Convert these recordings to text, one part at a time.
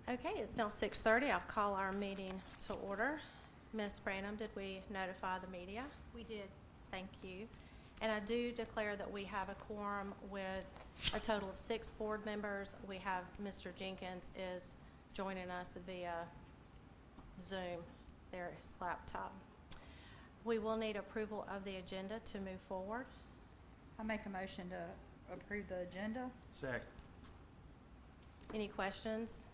Okay, it's now 6:30. I'll call our meeting to order. Ms. Branham, did we notify the media? We did. Thank you. And I do declare that we have a quorum with a total of 6 board members. We have Mr. Jenkins is joining us via Zoom, their his laptop. We will need approval of the agenda to move forward. I make a motion to approve the agenda. Second. Any questions?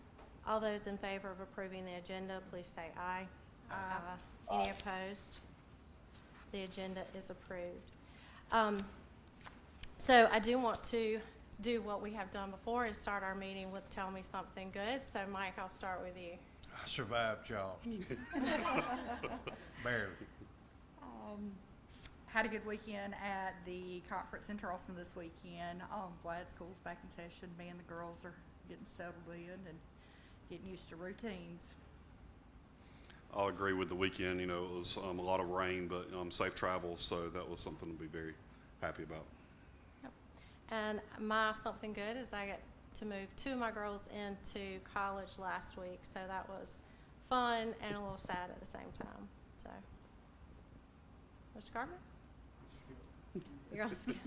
All those in favor of approving the agenda, please say aye. Aye. Any opposed? The agenda is approved. So I do want to do what we have done before, is start our meeting with tell me something good. So Mike, I'll start with you. I survived Jaws. Barely. Had a good weekend at the conference in Charleston this weekend. Glad school's back in session. Me and the girls are getting settled in and getting used to routines. I'll agree with the weekend. You know, it was a lot of rain, but safe travels, so that was something to be very happy about. Yep. And my something good is I got to move 2 of my girls into college last week, so that was fun and a little sad at the same time. So, Mr. Gardner? You're gonna skip.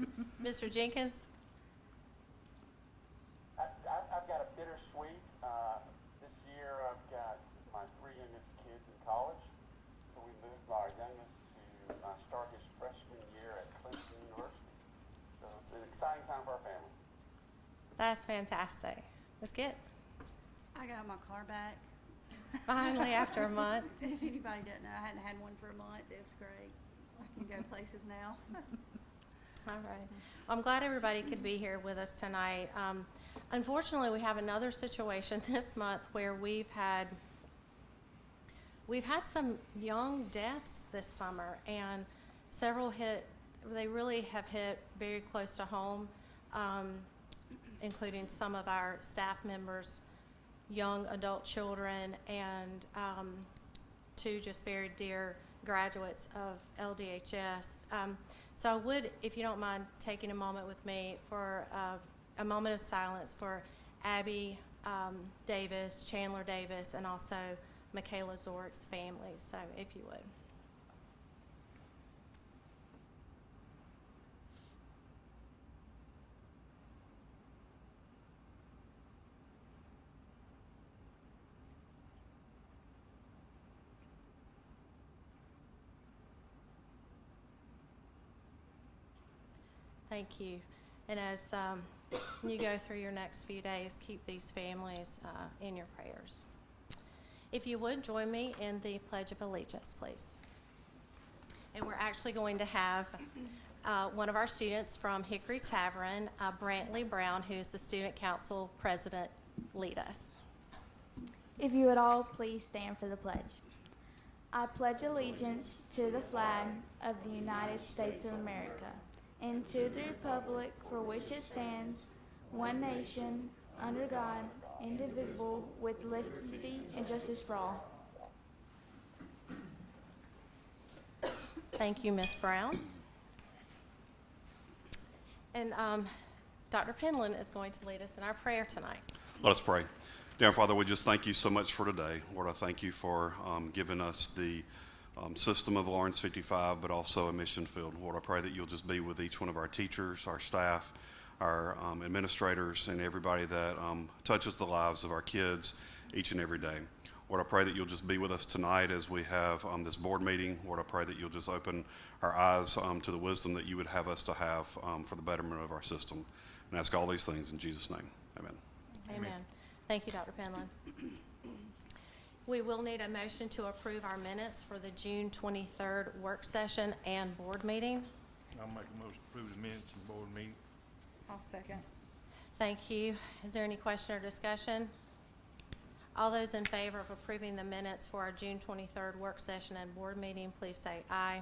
Mr. Jenkins? I've got a bittersweet. This year I've got my 3 youngest kids in college. So we moved our youngest to start his freshman year at Clemson University. So it's an exciting time for our family. That's fantastic. Let's get I got my car back. finally after a month. If anybody doesn't know, I hadn't had one for a month. It was great. I can go places now. All right. I'm glad everybody could be here with us tonight. Unfortunately, we have another situation this month where we've had some young deaths this summer, and several they really have hit very close to home, including some of our staff members, young adult children, and 2 just very dear graduates of LDHS. So I would, if you don't mind, taking a moment with me for a moment of silence for Abby Davis, Chandler Davis, and also Michaela Zorik's family. So if you would. Thank you. And as you go through your next few days, keep these families in your prayers. If you would, join me in the Pledge of Allegiance, please. And we're actually going to have one of our students from Hickory Tavern, Brantley Brown, who's the Student Council President, lead us. If you would all please stand for the pledge. I pledge allegiance to the flag of the United States of America and to the republic for which it stands, one nation, under God, indivisible, with liberty and justice for all. Thank you, Ms. Brown. And Dr. Penland is going to lead us in our prayer tonight. Let us pray. Dear Father, we just thank you so much for today. Lord, I thank you for giving us the system of Lawrence 55, but also a mission field. Lord, I pray that you'll just be with each one of our teachers, our staff, our administrators, and everybody that touches the lives of our kids each and every day. Lord, I pray that you'll just be with us tonight as we have this board meeting. Lord, I pray that you'll just open our eyes to the wisdom that you would have us to have for the betterment of our system. And ask all these things in Jesus' name. Amen. Amen. Thank you, Dr. Penland. We will need a motion to approve our minutes for the June 23rd work session and board meeting. I'll make a motion to approve the minutes and board meeting. I'll second. Thank you. Is there any question or discussion? All those in favor of approving the minutes for our June 23rd work session and board meeting, please say aye.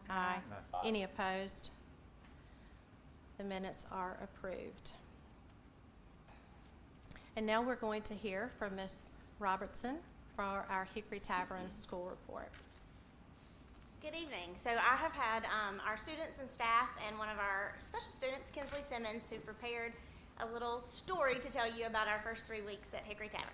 Aye. Any opposed? The minutes are approved. And now we're going to hear from Ms. Robertson for our Hickory Tavern School Report. Good evening. So I have had our students and staff and one of our special students, Kinsley Simmons, who prepared a little story to tell you about our first 3 weeks at Hickory Tavern.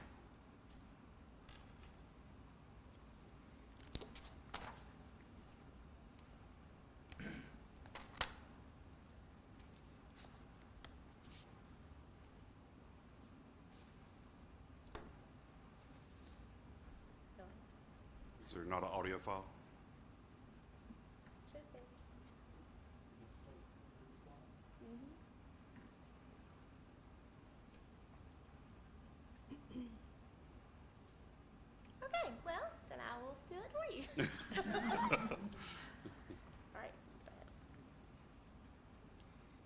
Is there not an audio file? Should be. Okay, well, then I will do it for you. All right, go ahead.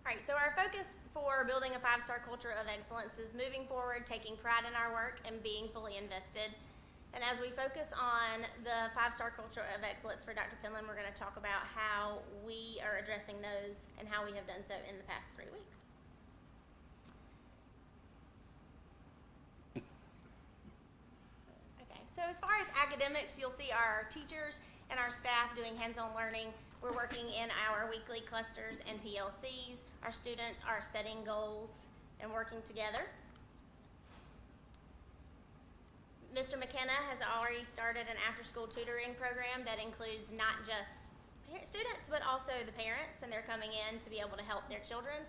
All right, so our focus for building a five-star culture of excellence is moving forward, taking pride in our work, and being fully invested. And as we focus on the five-star culture of excellence for Dr. Penland, we're going to talk about how we are addressing those and how we have done so in the past 3 weeks. Okay, so as far as academics, you'll see our teachers and our staff doing hands-on learning. We're working in our weekly clusters and PLCs. Our students are setting goals and working together. Mr. McKenna has already started an after-school tutoring program that includes not just students, but also the parents, and they're coming in to be able to help their children.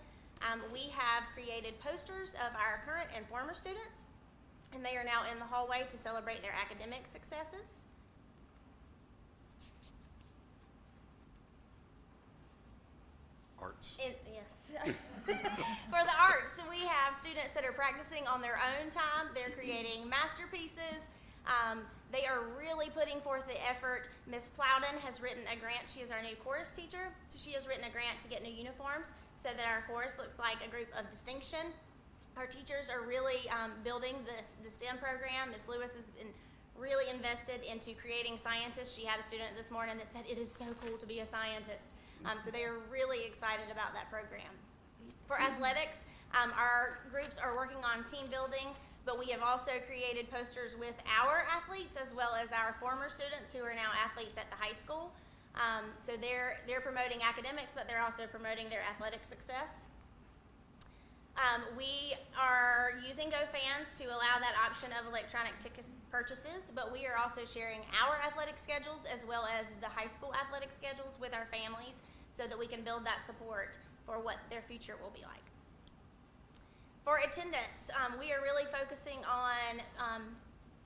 We have created posters of our current and former students, and they are now in the hallway to celebrate their academic successes. Arts. Yes. For the arts, we have students that are practicing on their own time. They're creating masterpieces. They are really putting forth the effort. Miss Plowden has written a grant. She is our new chorus teacher. So she has written a grant to get new uniforms so that our chorus looks like a group of distinction. Our teachers are really building the STEM program. Miss Lewis has been really invested into creating scientists. She had a student this morning that said, "It is so cool to be a scientist." So they are really excited about that program. For athletics, our groups are working on team building, but we have also created posters with our athletes as well as our former students who are now athletes at the high school. So they're promoting academics, but they're also promoting their athletic success. We are using GoFans to allow that option of electronic ticket purchases, but we are also sharing our athletic schedules as well as the high school athletic schedules with our families so that we can build that support for what their future will be like. For attendance, we are really focusing on,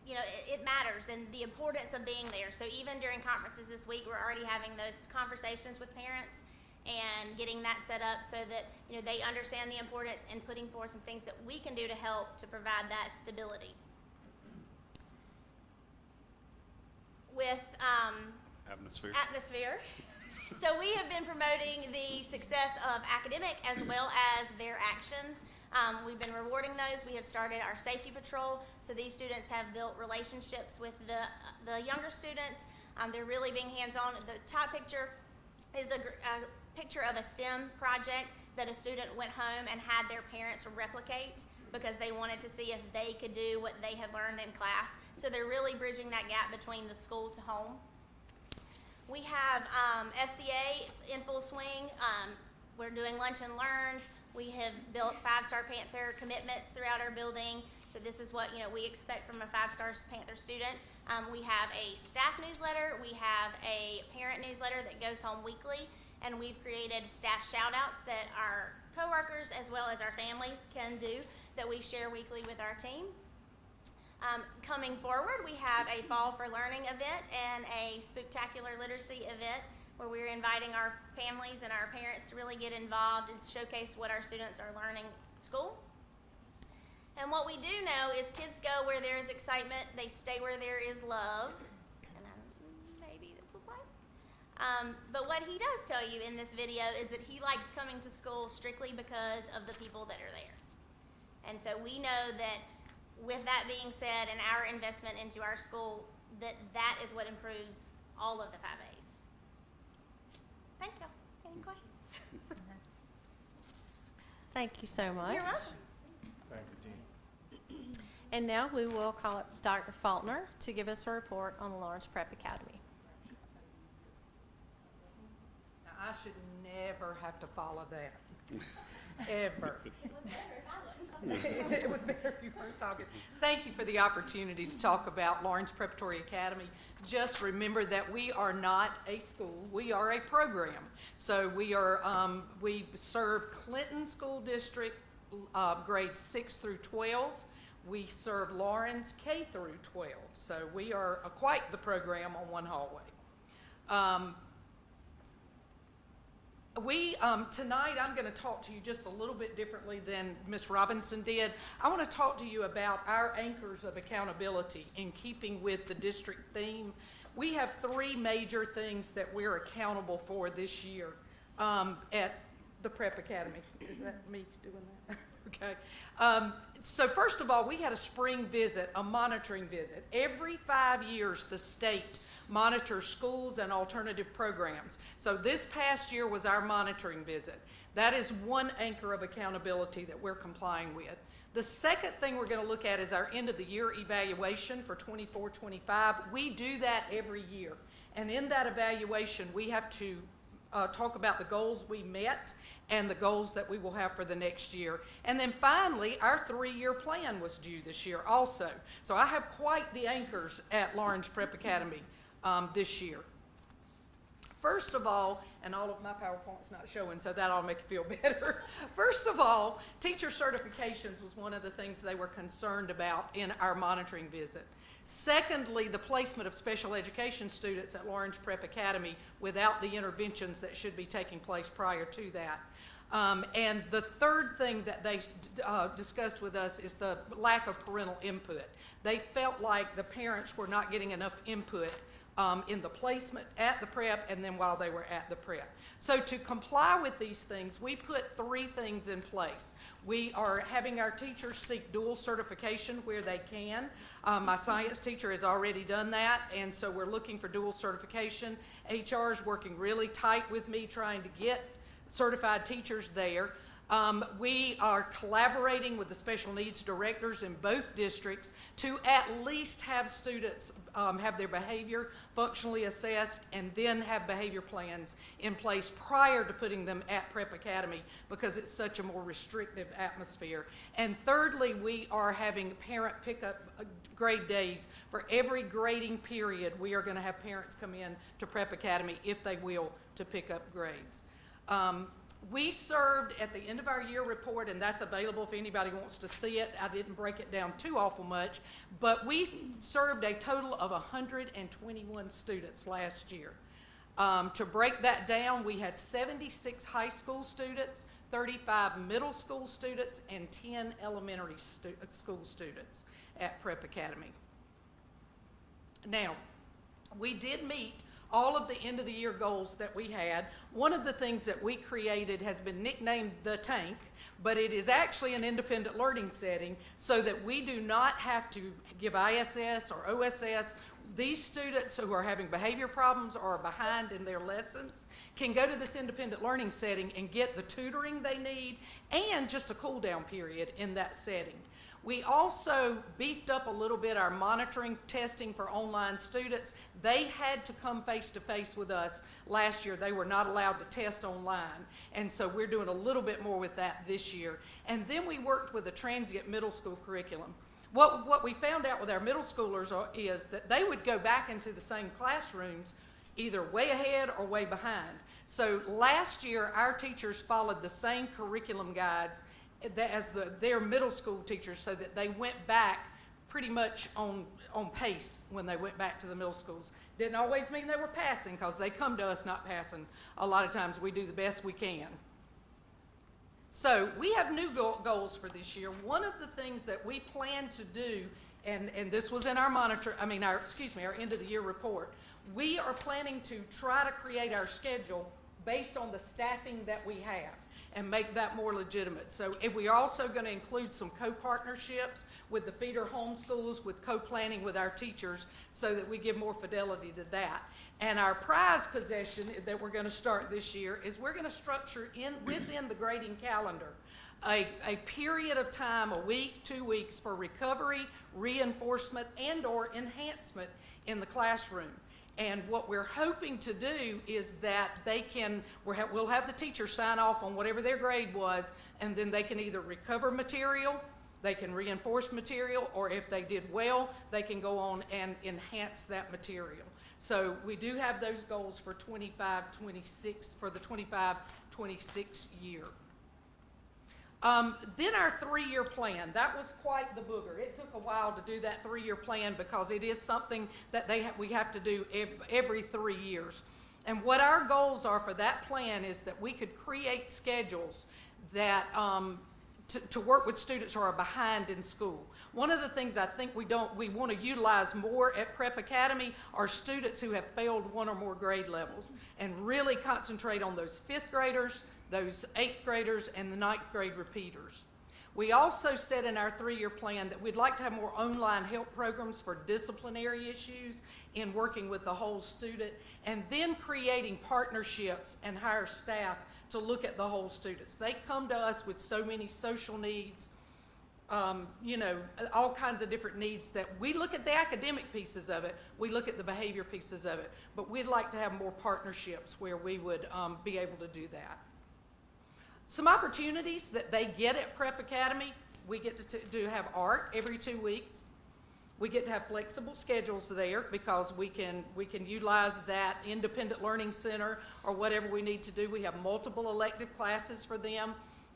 it matters and the importance of being there. So even during conferences this week, we're already having those conversations with parents and getting that set up so that they understand the importance and putting forth some things that we can do to help to provide that stability. With Atmosphere. So we have been promoting the success of academic as well as their actions. We've been rewarding those. We have started our safety patrol. So these students have built relationships with the younger students. They're really being hands-on. The top picture is a picture of a STEM project that a student went home and had their parents replicate because they wanted to see if they could do what they had learned in class. So they're really bridging that gap between the school to home. We have FCA in full swing. We're doing lunch and learns. We have built 5-star Panther commitments throughout our building. So this is what we expect from a 5-star Panther student. We have a staff newsletter. We have a parent newsletter that goes home weekly. And we've created staff shout-outs that our coworkers as well as our families can do that we share weekly with our team. Coming forward, we have a Fall for Learning event and a Spooktacular Literacy event where we're inviting our families and our parents to really get involved and showcase what our students are learning at school. And what we do know is kids go where there is excitement, they stay where there is love. And maybe this will play. But what he does tell you in this video is that he likes coming to school strictly because of the people that are there. And so we know that with that being said and our investment into our school, that is what improves all of the 5As. Thank you. Any questions? Thank you so much. You're welcome. Thank you, Jean. And now we will call up Dr. Faulkner to give us a report on the Lawrence Prep Academy. Now, I should never have to follow that. Ever. It was better if I wasn't. It was better if you weren't talking. Thank you for the opportunity to talk about Lawrence Preparatory Academy. Just remember that we are not a school, we are a program. So we serve Clinton School District grades 6 through 12. we serve Lawrence K through 12. So we are quite the program on one hallway. Tonight I'm going to talk to you just a little bit differently than Ms. Robinson did. I want to talk to you about our anchors of accountability in keeping with the district theme. We have 3 major things that we're accountable for this year at the Prep Academy. Is that me doing that? Okay. So first of all, we had a spring visit, a monitoring visit. Every 5 years, the state monitors schools and alternative programs. So this past year was our monitoring visit. That is one anchor of accountability that we're complying with. The second thing we're going to look at is our end of the year evaluation for 24-25. We do that every year. And in that evaluation, we have to talk about the goals we met and the goals that we will have for the next year. And then finally, our 3-year plan was due this year also. So I have quite the anchors at Lawrence Prep Academy this year. First of all, and all of my PowerPoint's not showing, so that'll make you feel better. First of all, teacher certifications was one of the things they were concerned about in our monitoring visit. Secondly, the placement of special education students at Lawrence Prep Academy without the interventions that should be taking place prior to that. And the third thing that they discussed with us is the lack of parental input. They felt like the parents were not getting enough input in the placement at the prep and then while they were at the prep. So to comply with these things, we put 3 things in place. We are having our teachers seek dual certification where they can. My science teacher has already done that, and so we're looking for dual certification. HR is working really tight with me trying to get certified teachers there. We are collaborating with the special needs directors in both districts to at least have students have their behavior functionally assessed and then have behavior plans in place prior to putting them at Prep Academy because it's such a more restrictive atmosphere. And thirdly, we are having parent pickup grade days for every grading period. We are going to have parents come in to Prep Academy, if they will, to pick up grades. We served at the end of our year report, and that's available if anybody wants to see it. I didn't break it down too awful much, but we served a total of 121 students last year. To break that down, we had 76 high school students, 35 middle school students, and 10 elementary school students at Prep Academy. Now, we did meet all of the end of the year goals that we had. One of the things that we created has been nicknamed the tank, but it is actually an independent learning setting so that we do not have to give ISS or OSS. These students who are having behavior problems or are behind in their lessons can go to this independent learning setting and get the tutoring they need and just a cool down period in that setting. We also beefed up a little bit our monitoring testing for online students. They had to come face-to-face with us last year. They were not allowed to test online. And so we're doing a little bit more with that this year. And then we worked with a transient middle school curriculum. What we found out with our middle schoolers is that they would go back into the same classrooms either way ahead or way behind. So last year, our teachers followed the same curriculum guides as their middle school teachers so that they went back pretty much on pace when they went back to the middle schools. Didn't always mean they were passing because they come to us not passing. A lot of times we do the best we can. So we have new goals for this year. One of the things that we plan to do, and this was in our our end of the year report, we are planning to try to create our schedule based on the staffing that we have and make that more legitimate. So we are also going to include some co-partnerships with the feeder homeschools, with co-planning with our teachers so that we give more fidelity to that. And our prize possession that we're going to start this year is we're going to structure within the grading calendar a period of time, a week, 2 weeks, for recovery, reinforcement, and or enhancement in the classroom. And what we're hoping to do is that we'll have the teacher sign off on whatever their grade was, and then they can either recover material, they can reinforce material, or if they did well, they can go on and enhance that material. So we do have those goals for 25-26, for the 25-26 year. Then our 3-year plan, that was quite the booger. It took a while to do that 3-year plan because it is something that we have to do every 3 years. And what our goals are for that plan is that we could create schedules that to work with students who are behind in school. One of the things I think we want to utilize more at Prep Academy are students who have failed 1 or more grade levels, and really concentrate on those 5th graders, those 8th graders, and the 9th grade repeaters. We also said in our 3-year plan that we'd like to have more online help programs for disciplinary issues in working with the whole student, and then creating partnerships and hire staff to look at the whole students. They come to us with so many social needs, you know, all kinds of different needs that we look at the academic pieces of it, we look at the behavior pieces of it, but we'd like to have more partnerships where we would be able to do that. Some opportunities that they get at Prep Academy, we get to have art every 2 weeks. We get to have flexible schedules there because we can utilize that independent learning center or whatever we need to do. We have multiple elective classes for them.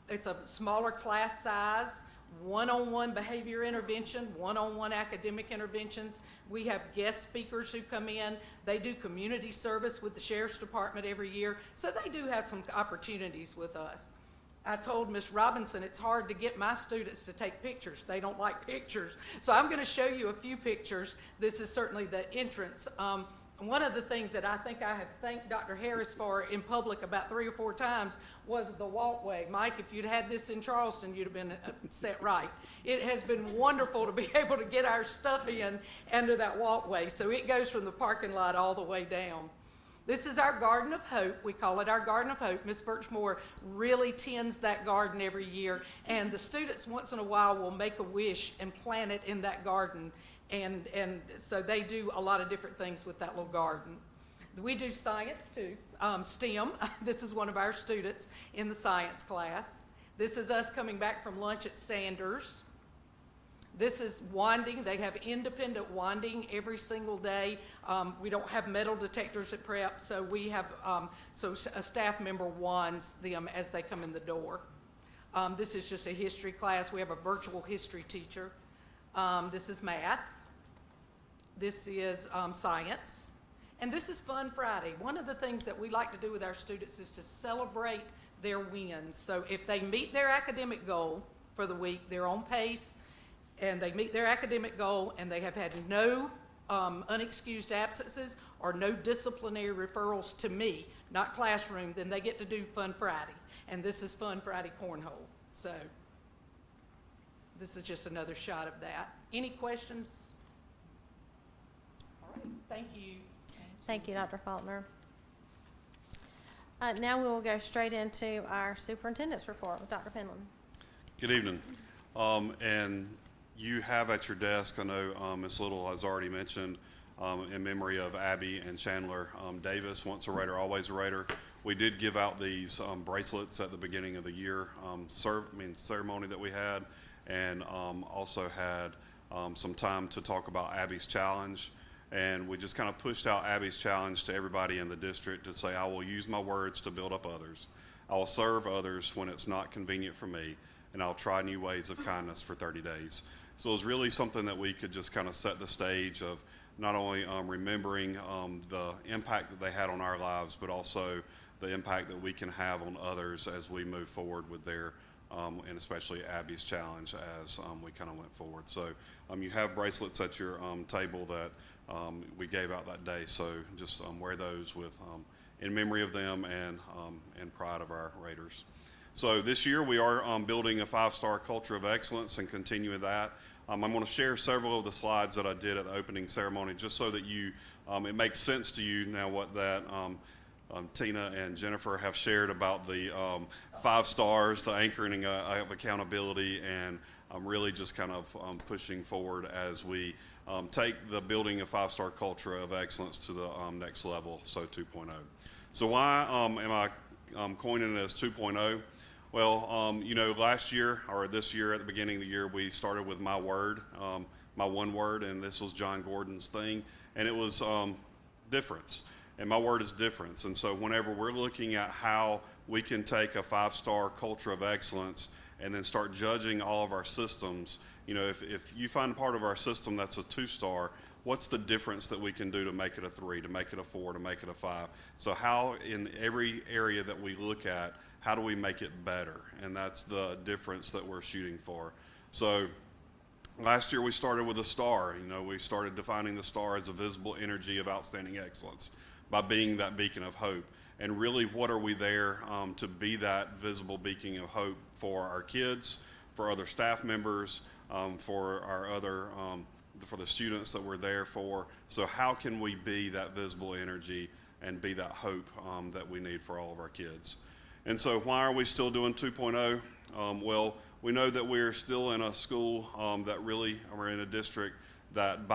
It's a smaller class size, one-on-one behavior intervention, one-on-one academic interventions. We have guest speakers who come in. They do community service with the Sheriff's Department every year. So they do have some opportunities with us. I told Ms. Robinson it's hard to get my students to take pictures. They don't like pictures. So I'm going to show you a few pictures. This is certainly the entrance. One of the things that I think I have thanked Dr. Harris for in public about 3 or 4 times was the walkway. Mike, if you'd had this in Charleston, you'd have been set right. It has been wonderful to be able to get our stuff in under that walkway. So it goes from the parking lot all the way down. This is our Garden of Hope. We call it our Garden of Hope. Ms. Birchmore really tends that garden every year, and the students once in a while will make a wish and plant it in that garden, and so they do a lot of different things with that little garden. We do science too, STEM. This is one of our students in the science class. This is us coming back from lunch at Sanders. This is wanding. They have independent wanding every single day. We don't have metal detectors at Prep, so we have, so a staff member wands them as they come in the door. This is just a history class. We have a virtual history teacher. This is math. This is science. And this is Fun Friday. One of the things that we like to do with our students is to celebrate their wins. So if they meet their academic goal for the week, they're on pace, and they meet their academic goal, and they have had no unexcused absences or no disciplinary referrals to me, not classroom, then they get to do Fun Friday. And this is Fun Friday Cornhole. So this is just another shot of that. Any questions? All right, thank you. Thank you, Dr. Faulkner. Now we will go straight into our superintendent's report with Dr. Penland. Good evening. And you have at your desk, I know Ms. Little has already mentioned, in memory of Abby and Chandler Davis, once a Raider, always a Raider. We did give out these bracelets at the beginning of the year ceremony that we had, and also had some time to talk about Abby's challenge. And we just kind of pushed out Abby's challenge to everybody in the district to say, I will use my words to build up others. I will serve others when it's not convenient for me, and I'll try new ways of kindness for 30 days. So it was really something that we could just kind of set the stage of not only remembering the impact that they had on our lives, but also the impact that we can have on others as we move forward with their, and especially Abby's challenge as we kind of went forward. So you have bracelets at your table that we gave out that day. So just wear those with in memory of them and in pride of our Raiders. So this year we are building a 5-star culture of excellence and continuing that. I'm going to share several of the slides that I did at the opening ceremony just so that you, it makes sense to you now what that Tina and Jennifer have shared about the 5 stars, the anchoring of accountability, and really just kind of pushing forward as we take the building a 5-star culture of excellence to the next level, so 2.0. So why am I coining it as 2.0? Well, you know, last year or this year at the beginning of the year, we started with my word, my one word, and this was John Gordon's thing, and it was difference. And my word is difference. And so whenever we're looking at how we can take a 5-star culture of excellence and then start judging all of our systems. You know, if you find part of our system that's a 2-star, what's the difference that we can do to make it a 3, to make it a 4, to make it a 5? So how in every area that we look at, how do we make it better? And that's the difference that we're shooting for. So last year we started with a star. You know, we started defining the star as a visible energy of outstanding excellence by being that beacon of hope. And really, what are we there to be that visible beacon of hope for our kids, for other staff members, for our other, for the students that we're there for? So how can we be that visible energy and be that hope that we need for all of our kids? And so why are we still doing 2.0? Well, we know that we're still in a school that really, we're in a district that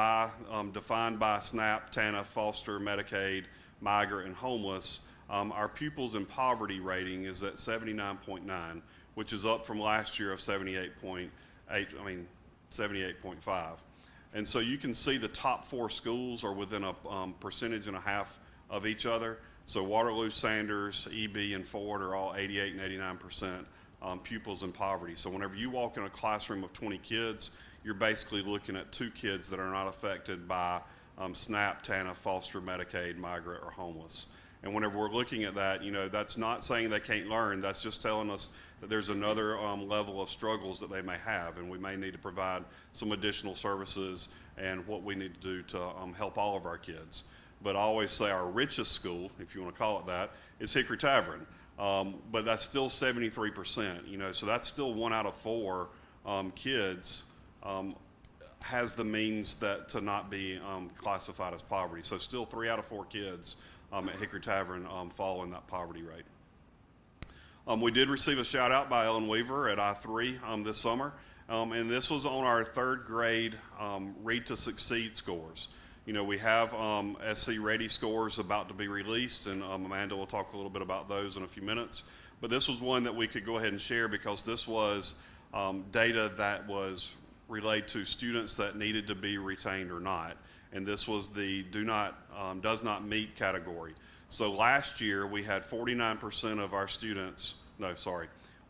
defined by SNAP, TANF, foster, Medicaid, migrant, and homeless, our pupils in poverty rating is at 79.9, which is up from last year of 78.5. And so you can see the top 4 schools are within a percentage and a half of each other. So Waterloo, Sanders, EB, and Ford are all 88 and 89% pupils in poverty. So whenever you walk in a classroom of 20 kids, you're basically looking at 2 kids that are not affected by SNAP, TANF, foster, Medicaid, migrant, or homeless. And whenever we're looking at that, you know, that's not saying they can't learn. That's just telling us that there's another level of struggles that they may have, and we may need to provide some additional services and what we need to do to help all of our kids. But I always say our richest school, if you want to call it that, is Hickory Tavern. But that's still 73%, you know, so that's still 1 out of 4 kids has the means to not be classified as poverty. So still 3 out of 4 kids at Hickory Tavern fall in that poverty rate. We did receive a shout out by Ellen Weaver at I3 this summer, and this was on our 3rd grade Read to Succeed scores. You know, we have SC Ready scores about to be released, and Amanda will talk a little bit about those in a few minutes. But this was one that we could go ahead and share because this was data that was relayed to students that needed to be retained or not. And this was the does not meet category. So last year we had 49% of our students,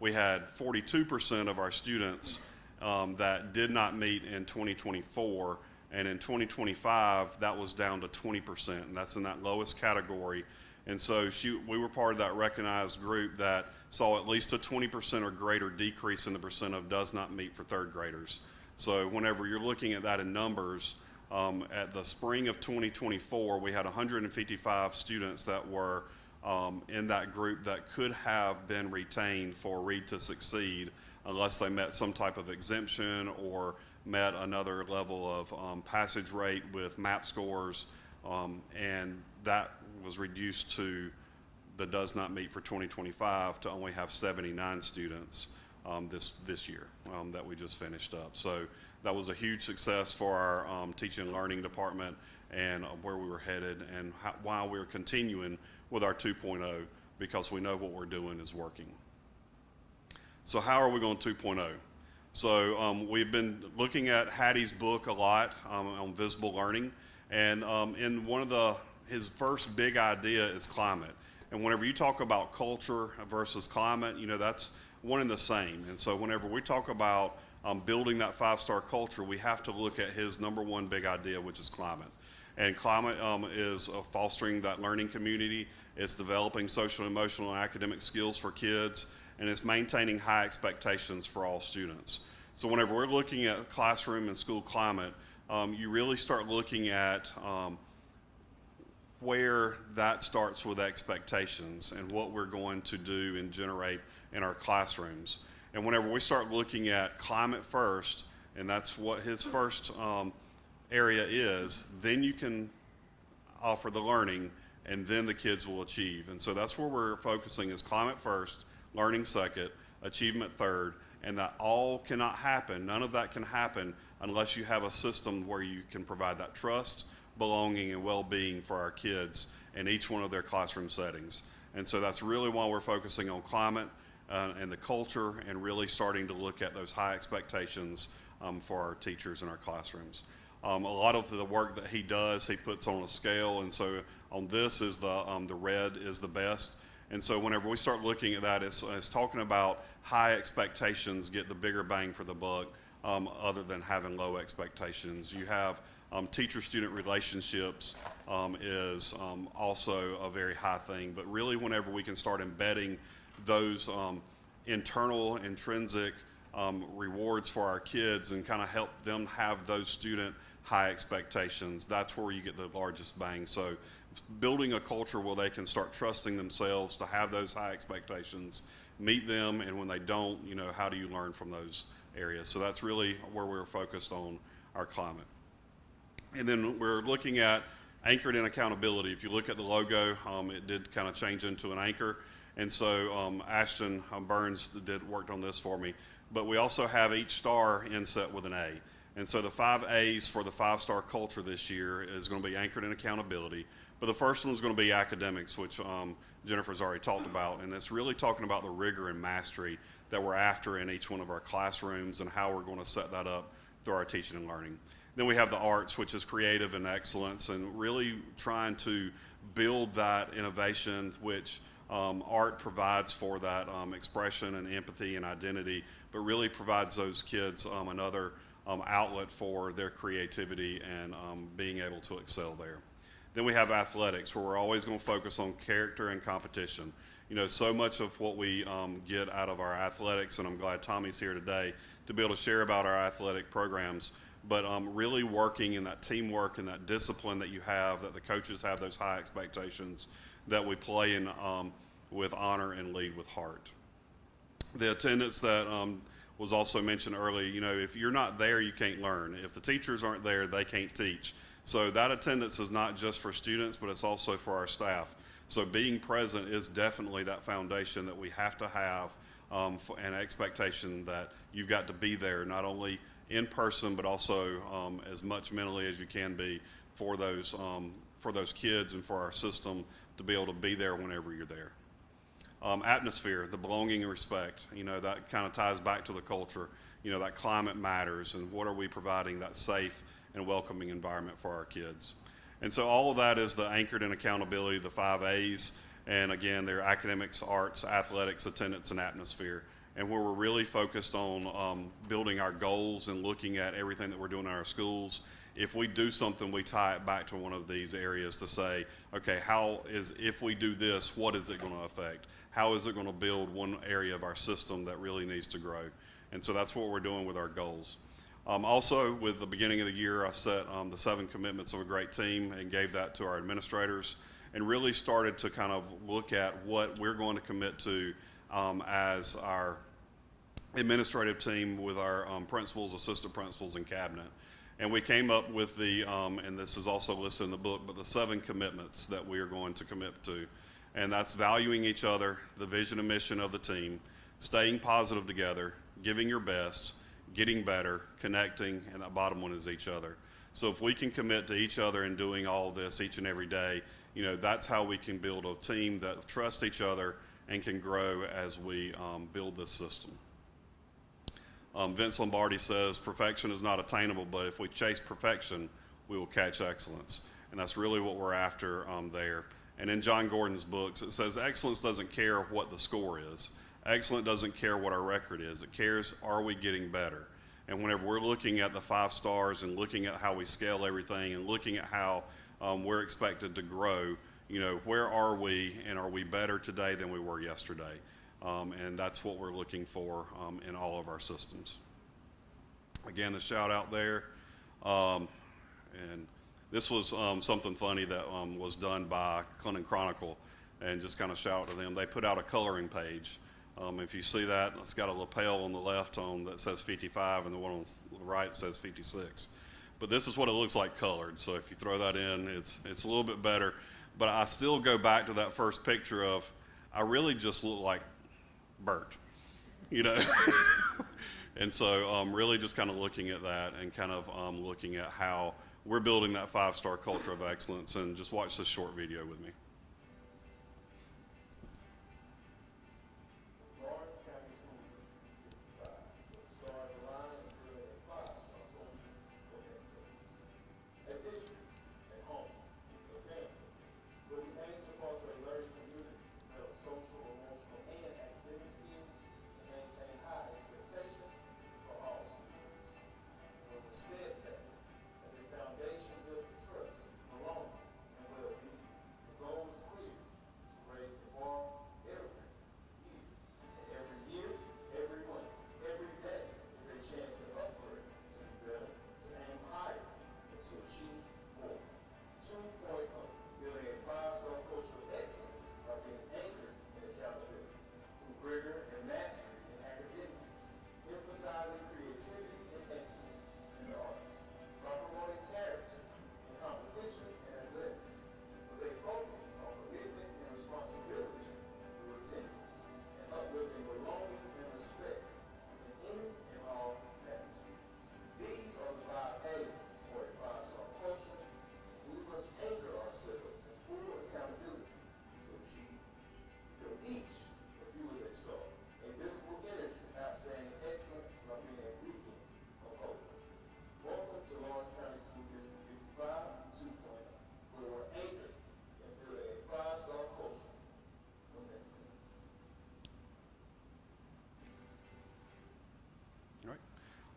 we had 42% of our students that did not meet in 2024. And in 2025, that was down to 20%, and that's in that lowest category. And so we were part of that recognized group that saw at least a 20% or greater decrease in the percent of does not meet for 3rd graders. So whenever you're looking at that in numbers, at the spring of 2024, we had 155 students that were in that group that could have been retained for Read to Succeed unless they met some type of exemption or met another level of passage rate with MAP scores, and that was reduced to the does not meet for 2025 to only have 79 students this year that we just finished up. So that was a huge success for our teaching and learning department and where we were headed, and why we're continuing with our 2.0, because we know what we're doing is working. So how are we going 2.0? So we've been looking at Hattie's book a lot on visible learning, and in one of his first big idea is climate. And whenever you talk about culture versus climate, you know, that's one and the same. And so whenever we talk about building that 5-star culture, we have to look at his #1 big idea, which is climate. And climate is fostering that learning community. It's developing social, emotional, and academic skills for kids, and it's maintaining high expectations for all students. So whenever we're looking at classroom and school climate, you really start looking at where that starts with expectations and what we're going to do and generate in our classrooms. And whenever we start looking at climate first, and that's what his first area is, then you can offer the learning, and then the kids will achieve. And so that's where we're focusing, is climate first, learning second, achievement third, and that all cannot happen. None of that can happen unless you have a system where you can provide that trust, belonging, and well-being for our kids in each one of their classroom settings. And so that's really why we're focusing on climate and the culture, and really starting to look at those high expectations for our teachers in our classrooms. A lot of the work that he does, he puts on a scale, and so on this is the red is the best, And so whenever we start looking at that, it's talking about high expectations get the bigger bang for the buck, other than having low expectations. You have teacher-student relationships is also a very high thing, but really whenever we can start embedding those internal, intrinsic rewards for our kids and kind of help them have those student high expectations, that's where you get the largest bang. So building a culture where they can start trusting themselves to have those high expectations, meet them, and when they don't, you know, how do you learn from those areas? So that's really where we're focused on our climate. And then we're looking at anchored in accountability. If you look at the logo, it did kind of change into an anchor. And so Ashton Burns worked on this for me. But we also have each star inset with an A. And so the 5 A's for the 5-star culture this year is going to be anchored in accountability. But the first one is going to be academics, which Jennifer's already talked about. And it's really talking about the rigor and mastery that we're after in each one of our classrooms and how we're going to set that up through our teaching and learning. Then we have the arts, which is creative and excellence, and really trying to build that innovation, which art provides for that expression and empathy and identity, but really provides those kids another outlet for their creativity and being able to excel there. Then we have athletics, where we're always going to focus on character and competition. You know, so much of what we get out of our athletics, and I'm glad Tommy's here today to be able to share about our athletic programs, but really working in that teamwork and that discipline that you have, that the coaches have those high expectations, that we play in with honor and lead with heart. The attendance that was also mentioned earlier, you know, if you're not there, you can't learn. If the teachers aren't there, they can't teach. So that attendance is not just for students, but it's also for our staff. So being present is definitely that foundation that we have to have, an expectation that you've got to be there, not only in person, but also as much mentally as you can be for those kids and for our system to be able to be there whenever you're there. Atmosphere, the belonging and respect, you know, that kind of ties back to the culture. You know, that climate matters, and what are we providing that safe and welcoming environment for our kids. And so all of that is the anchored in accountability, the 5 A's, and again, they're academics, arts, athletics, attendance, and atmosphere. And where we're really focused on building our goals and looking at everything that we're doing in our schools. If we do something, we tie it back to one of these areas to say, okay, if we do this, what is it going to affect? How is it going to build one area of our system that really needs to grow? And so that's what we're doing with our goals. Also, with the beginning of the year, I set the 7 commitments of a great team and gave that to our administrators, and really started to kind of look at what we're going to commit to as our administrative team with our principals, assistant principals, and cabinet. And we came up with and this is also listed in the book, but the 7 commitments that we are going to commit to. And that's valuing each other, the vision and mission of the team, staying positive together, giving your best, getting better, connecting, and that bottom one is each other. So if we can commit to each other and doing all this each and every day, you know, that's how we can build a team that trusts each other and can grow as we build this system. Vince Lombardi says, perfection is not attainable, but if we chase perfection, we will catch excellence. And that's really what we're after there. And in John Gordon's books, it says excellence doesn't care what the score is. Excellence doesn't care what our record is. It cares, are we getting better? And whenever we're looking at the 5 stars and looking at how we scale everything and looking at how we're expected to grow, you know, where are we, and are we better today than we were yesterday? And that's what we're looking for in all of our systems. Again, a shout out there. And this was something funny that was done by Clinton Chronicle, and just kind of shout out to them. They put out a coloring page. If you see that, it's got a lapel on the left that says 55, and the one on the right says 56. But this is what it looks like colored. So if you throw that in, it's a little bit better. But I still go back to that first picture of, I really just look like Bert, you know? And so really just kind of looking at that and kind of looking at how we're building that 5-star culture of excellence. And just watch this short video with me. Social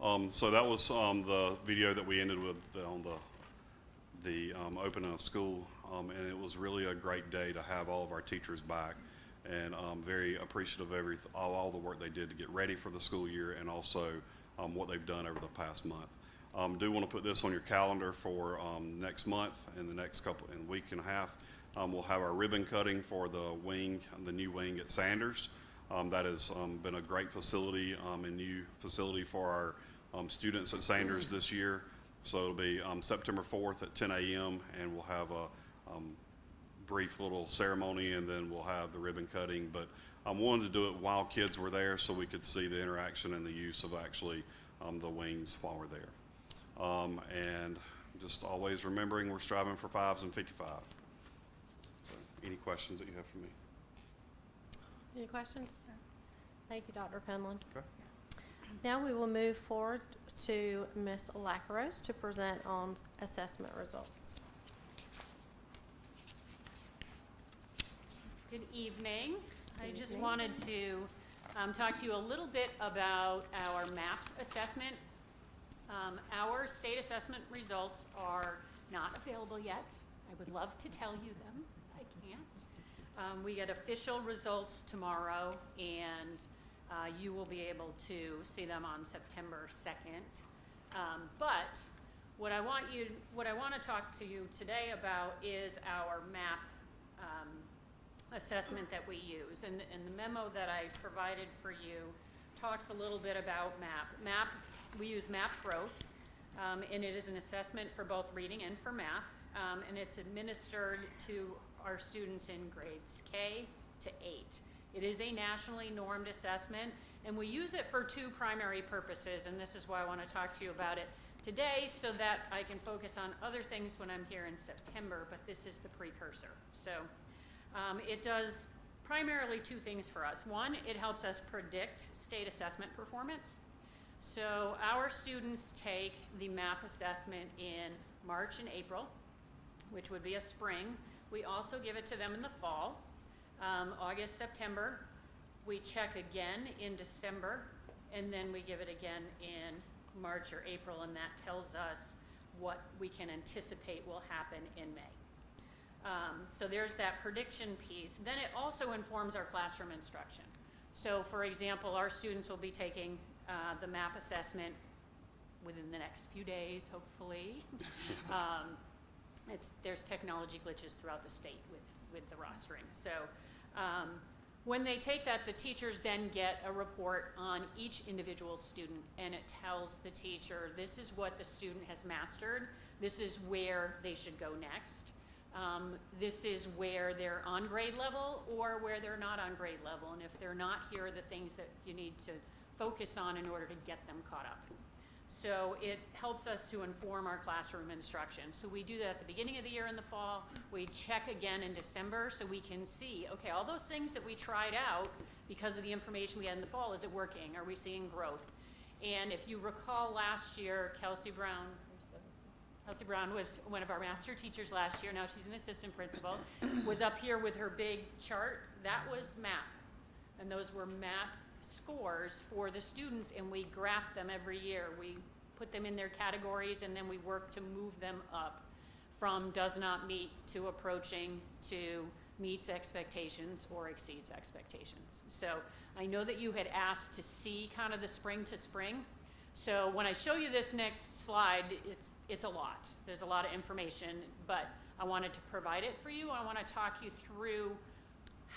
So that was the video that we ended with on the opening of school, and it was really a great day to have all of our teachers back, and very appreciative of all the work they did to get ready for the school year, and also what they've done over the past month. Do want to put this on your calendar for next month and the next week and a half. We'll have our ribbon cutting for the new wing at Sanders. That has been a great facility and new facility for our students at Sanders this year. So it'll be September 4th at 10 a.m. and we'll have a brief little ceremony, and then we'll have the ribbon cutting. But I wanted to do it while kids were there so we could see the interaction and the use of actually the wings while we're there. And just always remembering we're striving for 5s and 55. So any questions that you have for me? Any questions? Thank you, Dr. Penland. Okay. Now we will move forward to Ms. Lacros to present on assessment results. Good evening. I Good just evening. wanted to talk to you a little bit about our MAP assessment. Our state assessment results are not available yet. I would love to tell you them. I can't. We get official results tomorrow, and you will be able to see them on September 2nd. But what I want to talk to you today about is our MAP assessment that we use. And the memo that I provided for you talks a little bit about MAP. We use MAP Growth, and it is an assessment for both reading and for math, and it's administered to our students in grades K to 8. It is a nationally normed assessment, and we use it for two primary purposes, and this is why I want to talk to you about it today, so that I can focus on other things when I'm here in September, but this is the precursor. So it does primarily two things for us. One, it helps us predict state assessment performance. So our students take the MAP assessment in March and April, which would be a spring. We also give it to them in the fall, August, September. We check again in December, and then we give it again in March or April, and that tells us what we can anticipate will happen in May. So there's that prediction piece. Then it also informs our classroom instruction. So for example, our students will be taking the MAP assessment within the next few days, hopefully. There's technology glitches throughout the state with the rostering. So when they take that, the teachers then get a report on each individual student, and it tells the teacher, this is what the student has mastered, this is where they should go next. This is where they're on grade level or where they're not on grade level. And if they're not, here are the things that you need to focus on in order to get them caught up. So it helps us to inform our classroom instruction. So we do that at the beginning of the year in the fall. We check again in December so we can see, okay, all those things that we tried out because of the information we had in the fall, is it working? Are we seeing growth? And if you recall last year, Kelsey Brown was one of our master teachers last year. Now she's an assistant principal. Was up here with her big chart. That was MAP. And those were MAP scores for the students, and we graph them every year. We put them in their categories, and then we work to move them up from does not meet to approaching to meets expectations or exceeds expectations. So I know that you had asked to see kind of the spring to spring. So when I show you this next slide, it's a lot. There's a lot of information, but I wanted to provide it for you. I want to talk you through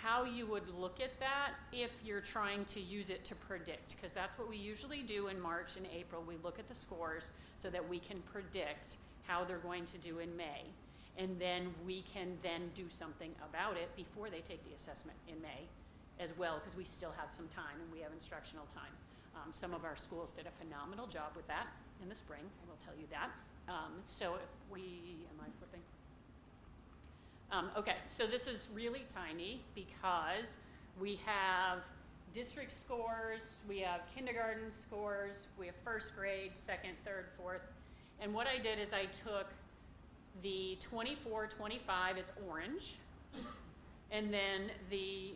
how you would look at that if you're trying to use it to predict, because that's what we usually do in March and April. We look at the scores so that we can predict how they're going to do in May, and then we can then do something about it before they take the assessment in May as well, because we still have some time and we have instructional time. Some of our schools did a phenomenal job with that in the spring, I will tell you that. So if am I flipping? Okay, so this is really tiny because we have district scores, we have kindergarten scores, we have first grade, second, third, fourth. And what I did is I took the 24-25 is orange, and then the,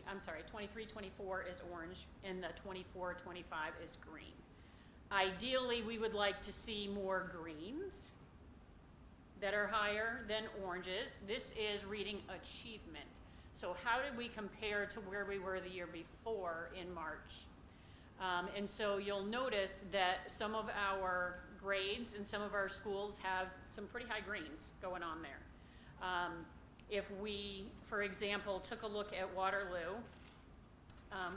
23-24 is orange, and the 24-25 is green. Ideally, we would like to see more greens that are higher than oranges. This is reading achievement. So how did we compare to where we were the year before in March? And so you'll notice that some of our grades in some of our schools have some pretty high greens going on there. If we, for example, took a look at Waterloo,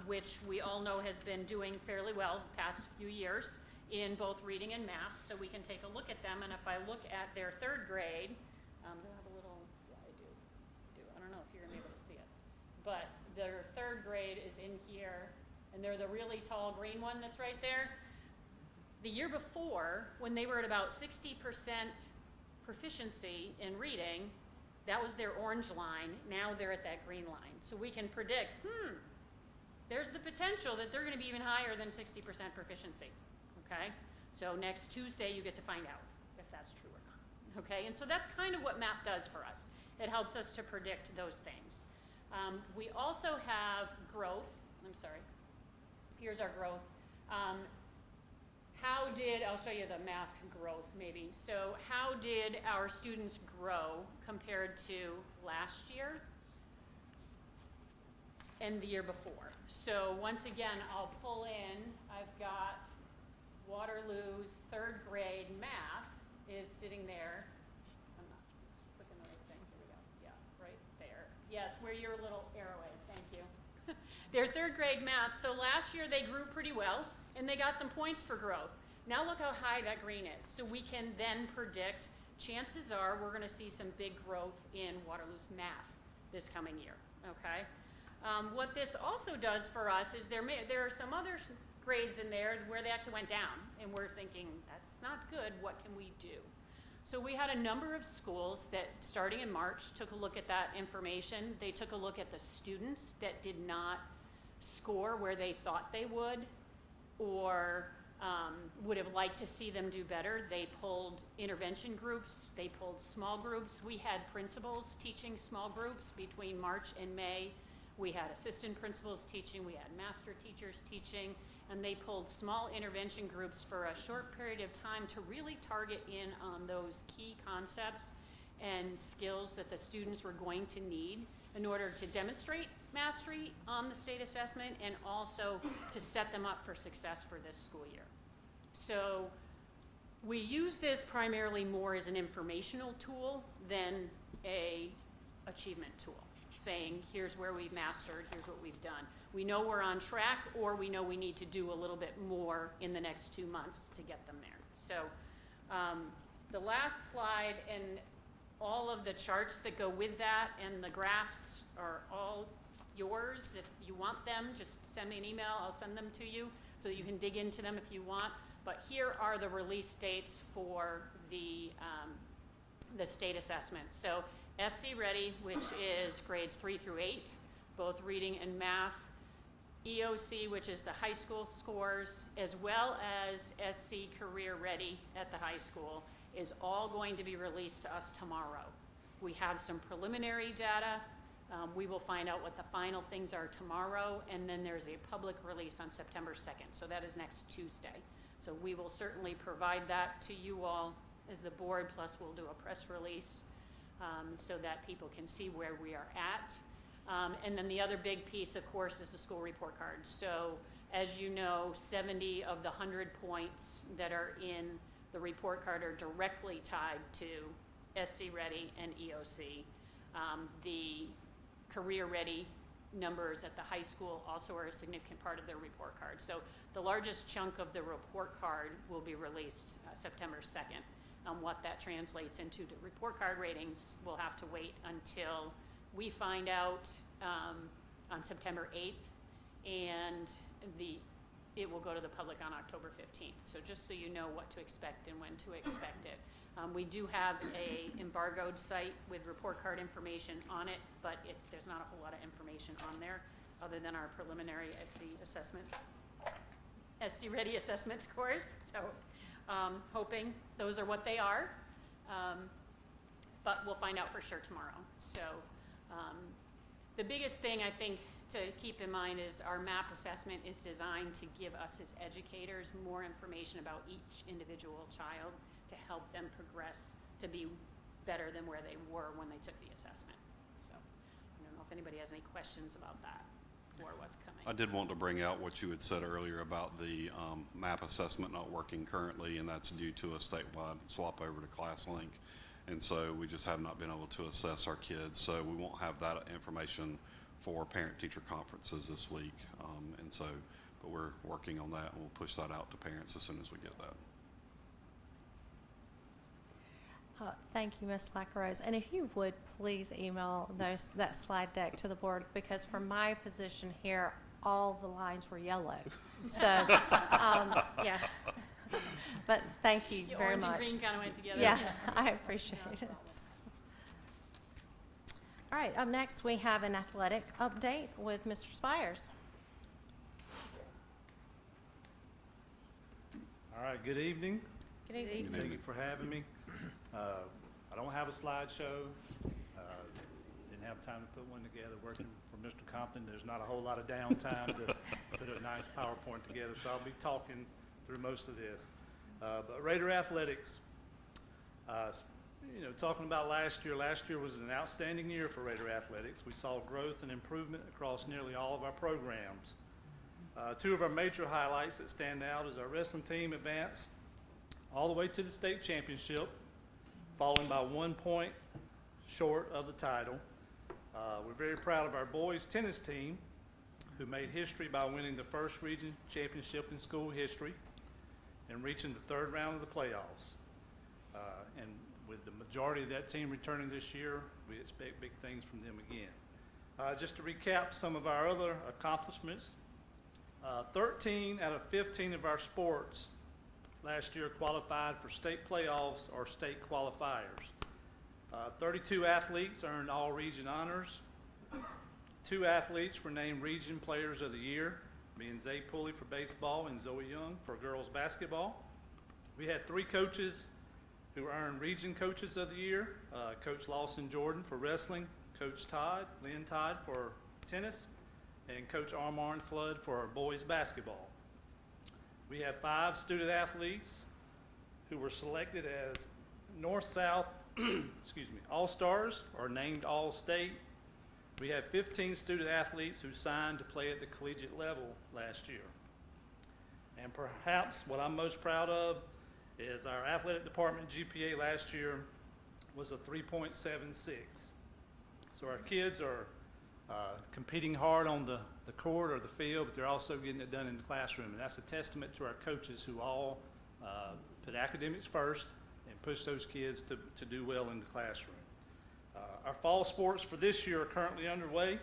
which we all know has been doing fairly well the past few years in both reading and math, so we can take a look at them. And if I look at their third grade, they'll have a little, yeah, I do. I don't know if you're gonna be able to see it, but their third grade is in here, and they're the really tall green one that's right there. The year before, when they were at about 60% proficiency in reading, that was their orange line. Now they're at that green line. So we can predict, there's the potential that they're gonna be even higher than 60% proficiency, okay? So next Tuesday, you get to find out if that's true or not, okay? And so that's kind of what MAP does for us. It helps us to predict those things. We also have growth. I'm sorry. Here's our growth. I'll show you the math growth maybe. So how did our students grow compared to last year and the year before? So once again, I'll pull in, I've got Waterloo's third grade math is sitting there. I'm not clicking the right thing, here we go. Yeah, right there. Yes, where your little arrow is, thank you. Their third grade math, so last year they grew pretty well and they got some points for growth. Now look how high that green is. So we can then predict, chances are we're gonna see some big growth in Waterloo's math this coming year, okay? What this also does for us is there are some other grades in there where they actually went down, and we're thinking, that's not good, what can we do? So we had a number of schools that, starting in March, took a look at that information. They took a look at the students that did not score where they thought they would, or would have liked to see them do better. They pulled intervention groups, they pulled small groups. We had principals teaching small groups between March and May. We had assistant principals teaching, we had master teachers teaching, and they pulled small intervention groups for a short period of time to really target in on those key concepts and skills that the students were going to need in order to demonstrate mastery on the state assessment and also to set them up for success for this school year. So we use this primarily more as an informational tool than a achievement tool, saying here's where we've mastered, here's what we've done. We know we're on track, or we know we need to do a little bit more in the next 2 months to get them there. So the last slide and all of the charts that go with that and the graphs are all yours. If you want them, just send me an email, I'll send them to you so that you can dig into them if you want. But here are the release dates for the state assessment. So SC Ready, which is grades 3 through 8, both reading and math. EOC, which is the high school scores, as well as SC Career Ready at the high school, is all going to be released to us tomorrow. We have some preliminary data. We will find out what the final things are tomorrow, and then there's a public release on September 2nd. So that is next Tuesday. So we will certainly provide that to you all as the board, plus we'll do a press release so that people can see where we are at. And then the other big piece, of course, is the school report card. So as you know, 70 of the 100 points that are in the report card are directly tied to SC Ready and EOC. The Career Ready numbers at the high school also are a significant part of their report card. So the largest chunk of the report card will be released September 2nd. What that translates into the report card ratings, we'll have to wait until we find out on September 8th, and it will go to the public on October 15th. So just so you know what to expect and when to expect it. We do have a embargoed site with report card information on it, but there's not a whole lot of information on there other than our preliminary SC Ready assessment scores. So hoping those are what they are, but we'll find out for sure tomorrow. So The biggest thing I think to keep in mind is our MAP assessment is designed to give us as educators more information about each individual child to help them progress to be better than where they were when they took the assessment. So I don't know if anybody has any questions about that or what's coming. I did want to bring out what you had said earlier about the MAP assessment not working currently, and that's due to a statewide swap over to ClassLink. And so we just have not been able to assess our kids. So we won't have that information for parent-teacher conferences this week. And so, but we're working on that, and we'll push that out to parents as soon as we get that. Thank you, Ms. Lacrose. And if you would please email that slide deck to the board, because from my position here, all the lines were yellow. So, yeah. But thank you very much. Orange and green kind of went together. Yeah, I appreciate it. All right, up next we have an athletic update with Mr. Spires. All right, good evening. Good evening. Good Thank evening. you for having me. I don't have a slideshow. Didn't have time to put one together. Working for Mr. Compton, there's not a whole lot of downtime to put a nice PowerPoint together, so I'll be talking through most of this. But Raider Athletics, talking about last year was an outstanding year for Raider Athletics. We saw growth and improvement across nearly all of our programs. Two of our major highlights that stand out is our wrestling team advanced all the way to the state championship, falling by 1 point short of the title. We're very proud of our boys tennis team, who made history by winning the first region championship in school history and reaching the third round of the playoffs. And with the majority of that team returning this year, we expect big things from them again. Just to recap some of our other accomplishments, 13 out of 15 of our sports last year qualified for state playoffs or state qualifiers. 32 athletes earned all region honors. 2 athletes were named region players of the year, being Zay Pulley for baseball and Zoe Young for girls basketball. We had 3 coaches who earned region coaches of the year. Coach Lawson Jordan for wrestling, Coach Lynn Todd for tennis, and Coach Armand Flood for boys basketball. We have 5 student athletes who were selected as North-South All-Stars or named All-State. We have 15 student athletes who signed to play at the collegiate level last year. And perhaps what I'm most proud of is our athletic department GPA last year was a 3.76. So our kids are competing hard on the court or the field, but they're also getting it done in the classroom. And that's a testament to our coaches who all put academics first and push those kids to do well in the classroom. Our fall sports for this year are currently underway.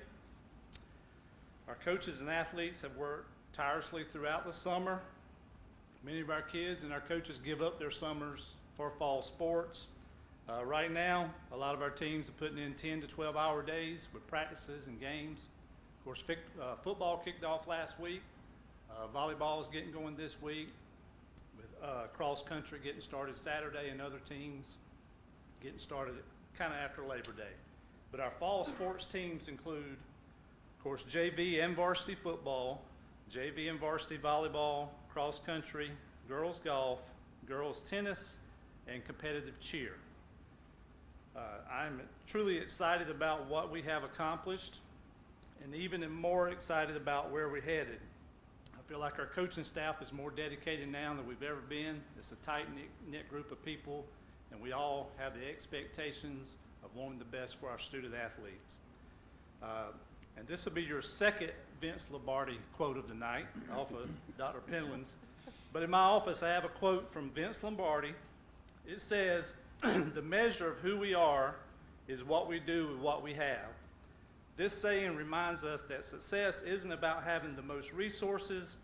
Our coaches and athletes have worked tirelessly throughout the summer. Many of our kids and our coaches give up their summers for fall sports. Right now, a lot of our teams are putting in 10 to 12-hour days with practices and games. Of course, football kicked off last week. Volleyball is getting going this week, with cross country getting started Saturday and other teams getting started kind of after Labor Day. But our fall sports teams include, of course, JV and varsity football, JV and varsity volleyball, cross country, girls golf, girls tennis, and competitive cheer. I'm truly excited about what we have accomplished, and even more excited about where we're headed. I feel like our coaching staff is more dedicated now than we've ever been. It's a tight-knit group of people, and we all have the expectations of wanting the best for our student athletes. And this will be your second Vince Lombardi quote of the night off of Dr. Penland's. But in my office, I have a quote from Vince Lombardi. It says, "The measure of who we are is what we do with what we have." This saying reminds us that success isn't about having the most resources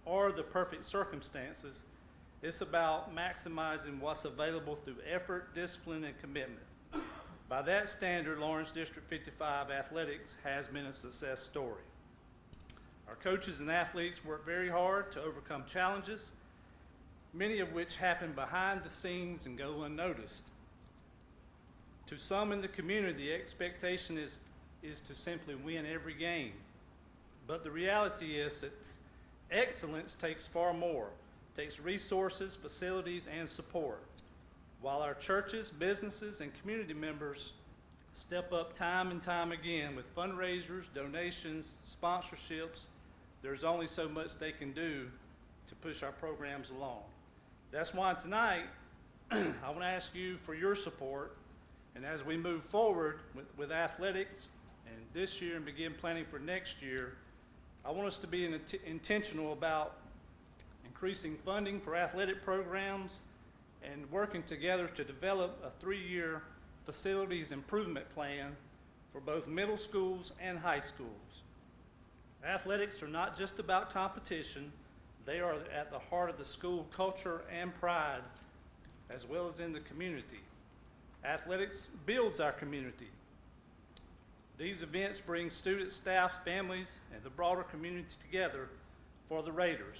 or the perfect circumstances. It's about maximizing what's available through effort, discipline, and commitment. By that standard, Lawrence District 55 Athletics has been a success story. Our coaches and athletes work very hard to overcome challenges, many of which happen behind the scenes and go unnoticed. To some in the community, the expectation is is to simply win every game. But the reality is that excellence takes far more. It takes resources, facilities, and support. While our churches, businesses, and community members step up time and time again with fundraisers, donations, sponsorships, there's only so much they can do to push our programs along. That's why tonight, I want to ask you for your support, and as we move forward with athletics and this year and begin planning for next year, I want us to be intentional about increasing funding for athletic programs and working together to develop a 3-year facilities improvement plan for both middle schools and high schools. Athletics are not just about competition, they are at the heart of the school culture and pride, as well as in the community. Athletics builds our community. These events bring students, staff, families, and the broader community together for the Raiders.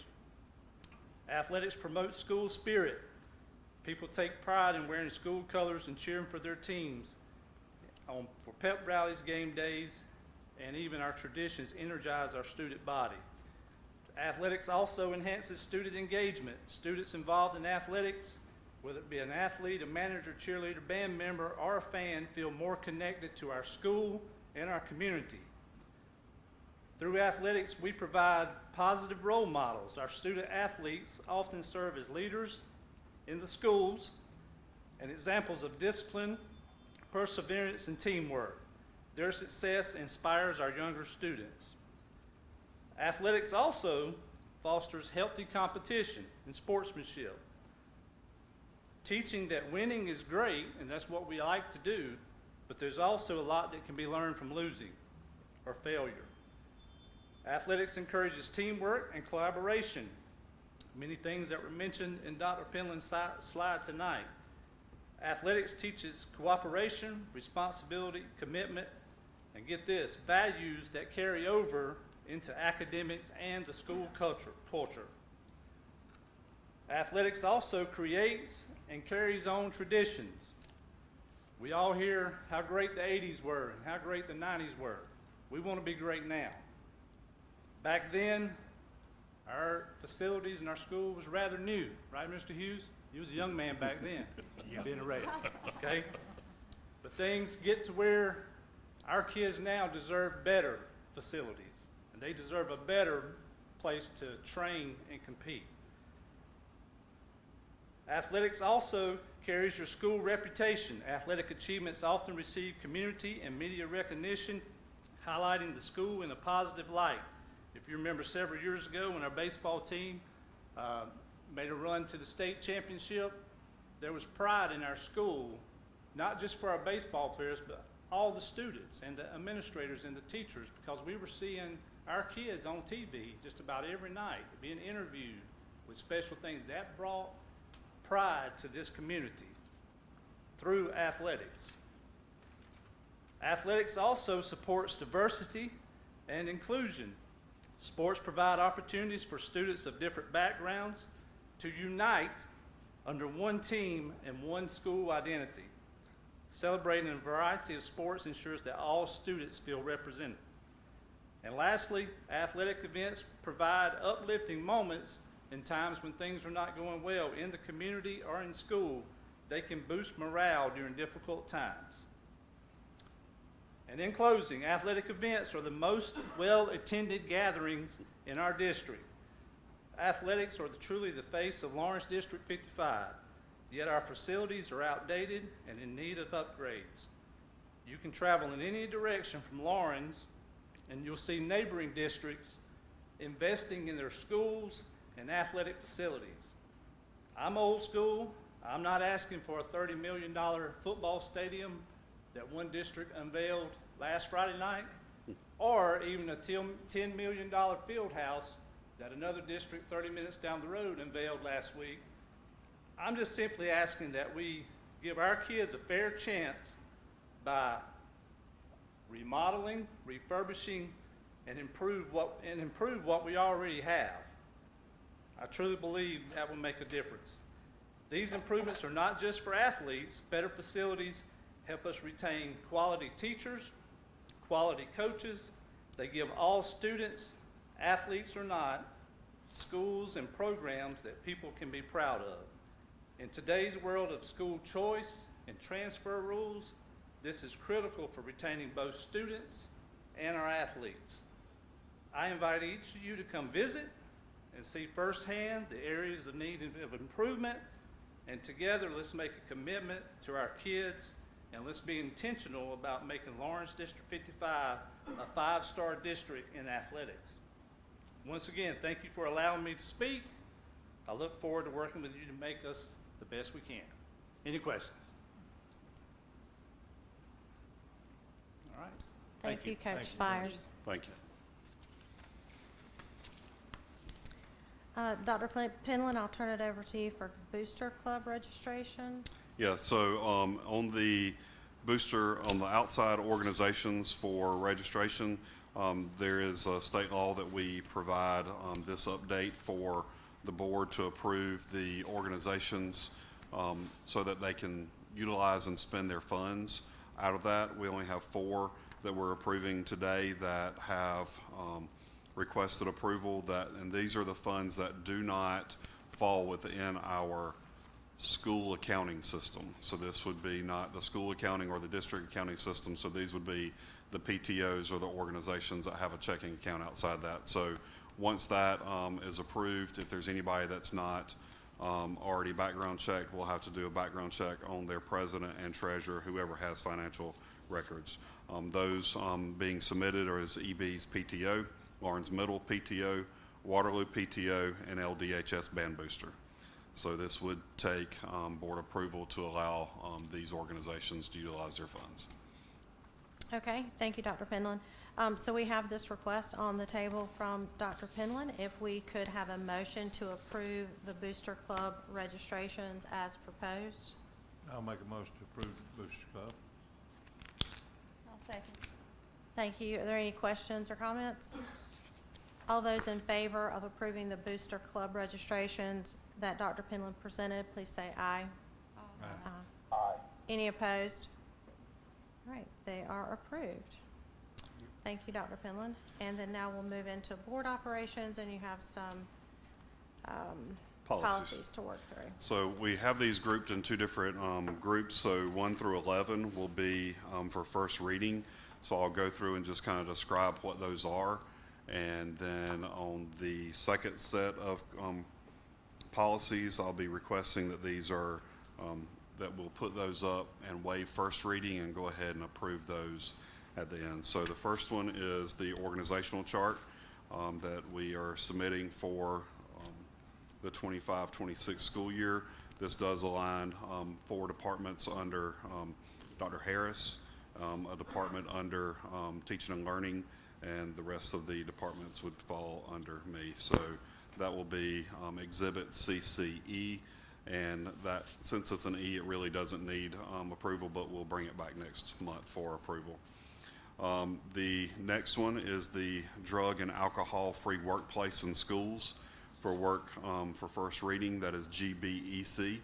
Athletics promote school spirit. People take pride in wearing school colors and cheering for their teams. For pep rallies, game days, and even our traditions energize our student body. Athletics also enhances student engagement. Students involved in athletics, whether it be an athlete, a manager, cheerleader, band member, or a fan, feel more connected to our school and our community. Through athletics, we provide positive role models. Our student athletes often serve as leaders in the schools and examples of discipline, perseverance, and teamwork. Their success inspires our younger students. Athletics also fosters healthy competition and sportsmanship, teaching that winning is great, and that's what we like to do, but there's also a lot that can be learned from losing or failure. Athletics encourages teamwork and collaboration, many things that were mentioned in Dr. Penland's slide tonight. Athletics teaches cooperation, responsibility, commitment, and get this, values that carry over into academics and the school culture. Athletics also creates and carries on traditions. We all hear how great the 80s were and how great the 90s were. We want to be great now. Back then, our facilities and our school was rather new, right, Mr. Hughes? You was a young man back then, being a Raider, okay? But things get to where our kids now deserve better facilities, and they deserve a better place to train and compete. Athletics also carries your school reputation. Athletic achievements often receive community and media recognition, highlighting the school in a positive light. If you remember several years ago when our baseball team made a run to the state championship, there was pride in our school, not just for our baseball players, but all the students and the administrators and the teachers, because we were seeing our kids on TV just about every night, being interviewed with special things. That brought pride to this community through athletics. Athletics also supports diversity and inclusion. Sports provide opportunities for students of different backgrounds to unite under one team and one school identity. Celebrating a variety of sports ensures that all students feel represented. And lastly, athletic events provide uplifting moments in times when things are not going well in the community or in school. They can boost morale during difficult times. And in closing, athletic events are the most well-attended gatherings in our district. Athletics are truly the face of Lawrence District 55, yet our facilities are outdated and in need of upgrades. You can travel in any direction from Lawrence and you'll see neighboring districts investing in their schools and athletic facilities. I'm old school. I'm not asking for a $30 million football stadium that one district unveiled last Friday night, or even a $10 million field house that another district 30 minutes down the road unveiled last week. I'm just simply asking that we give our kids a fair chance by remodeling, refurbishing, and improve what we already have. I truly believe that will make a difference. These improvements are not just for athletes. Better facilities help us retain quality teachers, quality coaches. They give all students, athletes or not, schools and programs that people can be proud of. In today's world of school choice and transfer rules, this is critical for retaining both students and our athletes. I invite each of you to come visit and see firsthand the areas of need of improvement, and together let's make a commitment to our kids, and let's be intentional about making Lawrence District 55 a 5-star district in athletics. Once again, thank you for allowing me to speak. I look forward to working with you to make us the best we can. Any questions? All right. Thank you, Coach Spires. Thank you. Dr. Penland, I'll turn it over to you for Booster Club registration. Yeah, so on the booster, on the outside organizations for registration, there is a state law that we provide this update for the board to approve the organizations so that they can utilize and spend their funds. Out of that, we only have 4 that we're approving today that have requested approval, and these are the funds that do not fall within our school accounting system. So this would be not the school accounting or the district accounting system. So these would be the PTOs or the organizations that have a checking account outside that. So once that is approved, if there's anybody that's not already background checked, we'll have to do a background check on their president and treasurer, whoever has financial records. Those being submitted are as EB's PTO, Lawrence Middle PTO, Waterloo PTO, and LDHS Band Booster. So this would take board approval to allow these organizations to utilize their funds. Okay, thank you, Dr. Penland. So we have this request on the table from Dr. Penland. If we could have a motion to approve the Booster Club registrations as proposed. I'll make a motion to approve the Booster Club. I'll second. Thank you. Are there any questions or comments? All those in favor of approving the Booster Club registrations that Dr. Penland presented, please say aye. Aye. Aye. Any opposed? All right, they are approved. Thank you, Dr. Penland. And then now we'll move into board operations, and you have some policies to work through. So we have these grouped in 2 different groups. So 1 through 11 will be for first reading. So I'll go through and just kind of describe what those are. And then on the second set of policies, I'll be requesting that these are, that we'll put those up and waive first reading and go ahead and approve those at the end. So the first one is the organizational chart that we are submitting for the 25-26 school year. This does align 4 departments under Dr. Harris, a department under teaching and learning, and the rest of the departments would fall under me. So that will be Exhibit CCE, and that, since it's an E, it really doesn't need approval, but we'll bring it back next month for approval. The next one is the drug and alcohol-free workplace in schools for work for first reading. That is GBEC,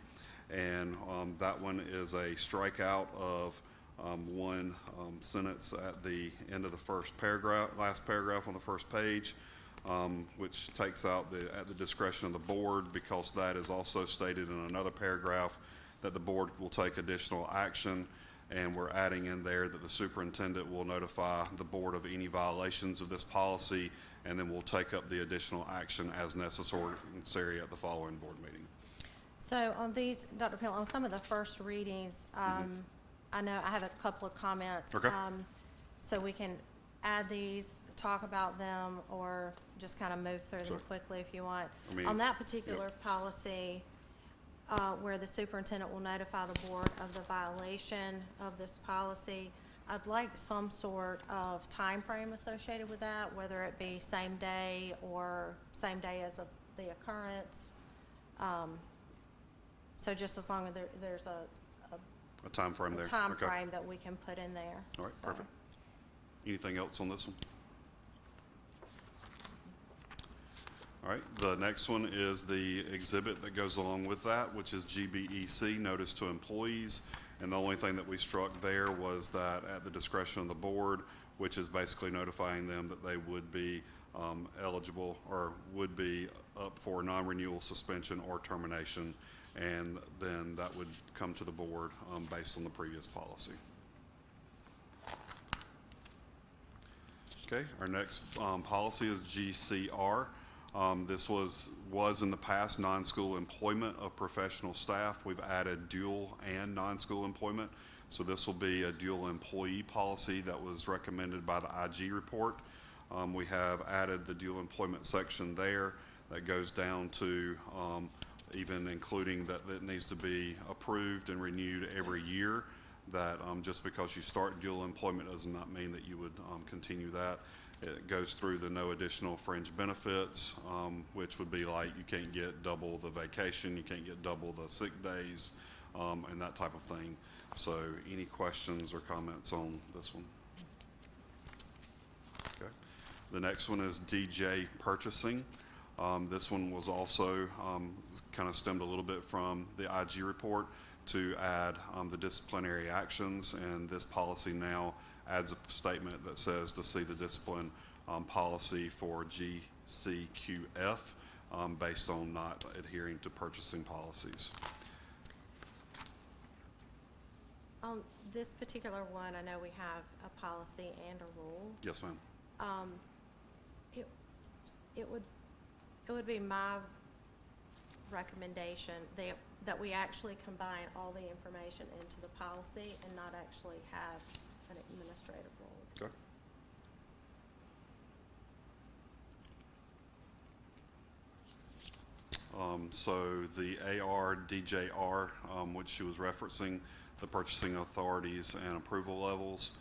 and that one is a strikeout of 1 sentence at the end of the first paragraph, last paragraph on the first page, which takes out at the discretion of the board, because that is also stated in another paragraph that the board will take additional action, and we're adding in there that the superintendent will notify the board of any violations of this policy, and then we'll take up the additional action as necessary at the following board meeting. So on these, Dr. Penland, on some of the first readings, I know I have a couple of comments. Okay. So we can add these, talk about them, or just kind of move through them Sure. quickly if you want. I mean, On that particular policy, where the superintendent will notify the board of the violation of this policy, I'd like some sort of time frame associated with that, whether it be same day or same day as the occurrence. So just as long as there's a time frame there. time Okay. frame that we can put in there. All right, So, perfect. Anything else on this one? All right, the next one is the exhibit that goes along with that, which is GBEC, Notice to Employees. And the only thing that we struck there was that at the discretion of the board, which is basically notifying them that they would be eligible or would be up for non-renewal, suspension, or termination. And then that would come to the board based on the previous policy. Okay, our next policy is GCR. This was in the past non-school employment of professional staff. We've added dual and non-school employment. So this will be a dual employee policy that was recommended by the IG report. We have added the dual employment section there that goes down to even including that it needs to be approved and renewed every year. That just because you start dual employment does not mean that you would continue that. It goes through the no additional fringe benefits, which would be like you can't get double the vacation, you can't get double the sick days, and that type of thing. So any questions or comments on this one? Okay. The next one is DJ purchasing. This one was also kind of stemmed a little bit from the IG report to add the disciplinary actions, and this policy now adds a statement that says to see the discipline policy for GCQF based on not adhering to purchasing policies. On this particular one, I know we have a policy and a rule. Yes, ma'am. It would be my recommendation that we actually combine all the information into the policy and not actually have an administrative rule. Okay. So the AR-DJR, which she was referencing, the purchasing authorities and approval levels,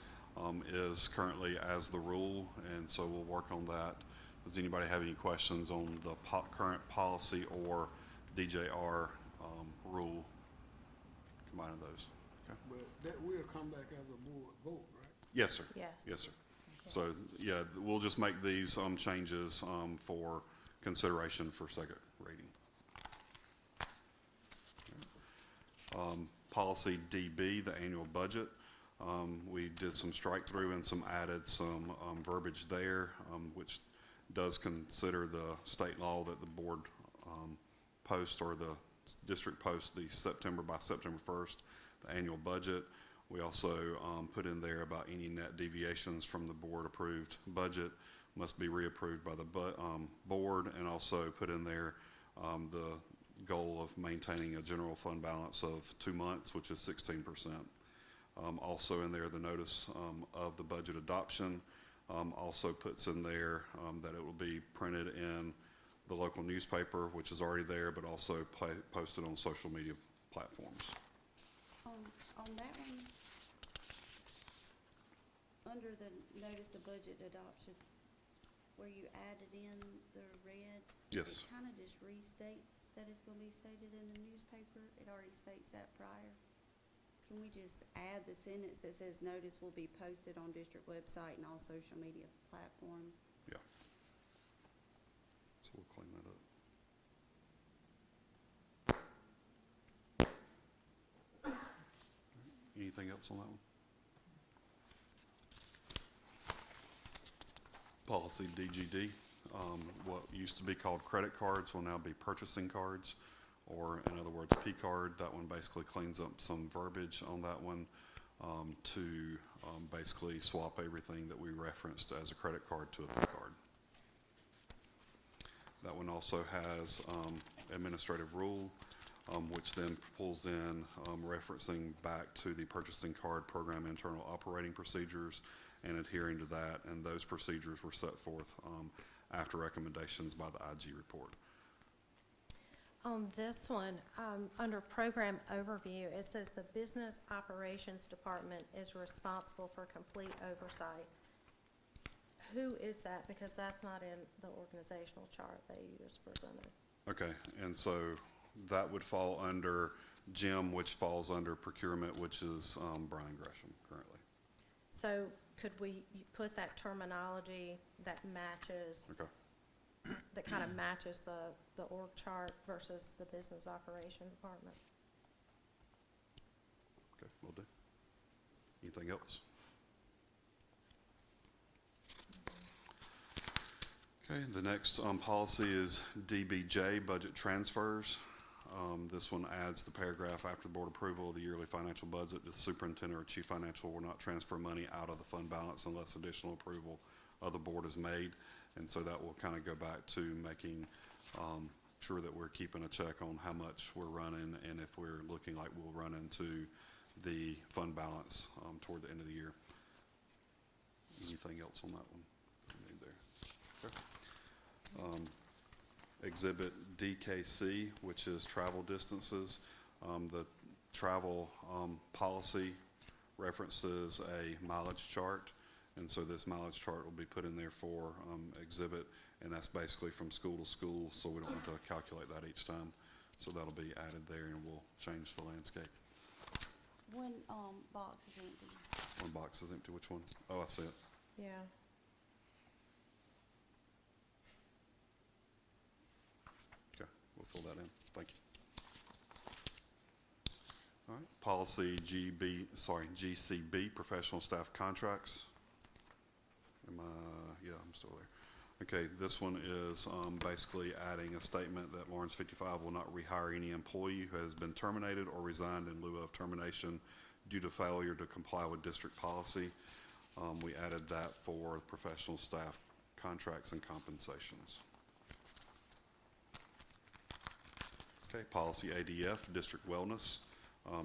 is currently as the rule, and so we'll work on that. Does anybody have any questions on the current policy or DJR rule, combining those? Okay. But that will come back as a board vote, right? Yes, sir. Yes. Yes, sir. Yes. So, yeah, we'll just make these changes for consideration for second reading. Okay. Policy DB, the annual budget. We did some strike through and added some verbiage there, which does consider the state law that the board post or the district post by September 1st, the annual budget. We also put in there about any net deviations from the board approved budget must be reapproved by the board, and also put in there the goal of maintaining a general fund balance of 2 months, which is 16%. Also in there, the notice of the budget adoption also puts in there that it will be printed in the local newspaper, which is already there, but also posted on social media platforms. On that one, under the notice of budget adoption, where you added in the red, Yes. it kind of just restates that it's going to be stated in the newspaper. It already states that prior. Can we just add the sentence that says notice will be posted on district website and all social media platforms? Yeah. So we'll clean that up. Anything else on that one? Policy DGD, what used to be called credit cards will now be purchasing cards, or in other words, P-card. That one basically cleans up some verbiage on that one to basically swap everything that we referenced as a credit card to a P-card. That one also has administrative rule, which then pulls in referencing back to the purchasing card program internal operating procedures and adhering to that, and those procedures were set forth after recommendations by the IG report. On this one, under program overview, it says the business operations department is responsible for complete oversight. Who is that? Because that's not in the organizational chart that you just presented. Okay, and so that would fall under Jim, which falls under procurement, which is Brian Gresham currently. So could we put that terminology that matches, Okay. that kind of matches the org chart versus the business operation department? Okay, will do. Anything else? Okay, the next policy is DBJ, budget transfers. This one adds the paragraph after board approval of the yearly financial budget, the superintendent or chief financial will not transfer money out of the fund balance unless additional approval of the board is made. And so that will kind of go back to making sure that we're keeping a check on how much we're running and if we're looking like we'll run into the fund balance toward the end of the year. Anything else on that one? Need there. Okay. Exhibit DKC, which is travel distances. The travel policy references a mileage chart, and so this mileage chart will be put in there for exhibit, and that's basically from school to school, so we don't have to calculate that each time. So that'll be added there, and we'll change the landscape. One, box is empty. One box is empty. Which one? Oh, I see it. Yeah. Okay, we'll fill that in. Thank you. All right, policy GCB, professional staff contracts. Yeah, I'm still there. Okay, this one is basically adding a statement that Lawrence 55 will not rehire any employee who has been terminated or resigned in lieu of termination due to failure to comply with district policy. We added that for professional staff contracts and compensations. Okay, policy ADF, district wellness.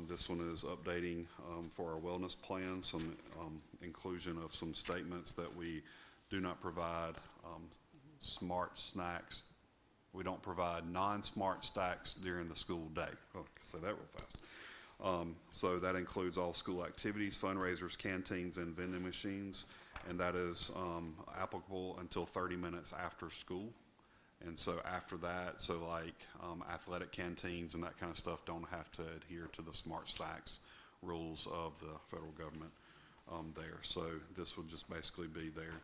This one is updating for our wellness plan, some inclusion of some statements that we do not provide smart snacks. We don't provide non-smart snacks during the school day. Oh, I can say that real fast. So that includes all school activities, fundraisers, canteens, and vending machines, and that is applicable until 30 minutes after school. And so after that, so like athletic canteens and that kind of stuff don't have to adhere to the smart snacks rules of the federal government there. So this would just basically be there.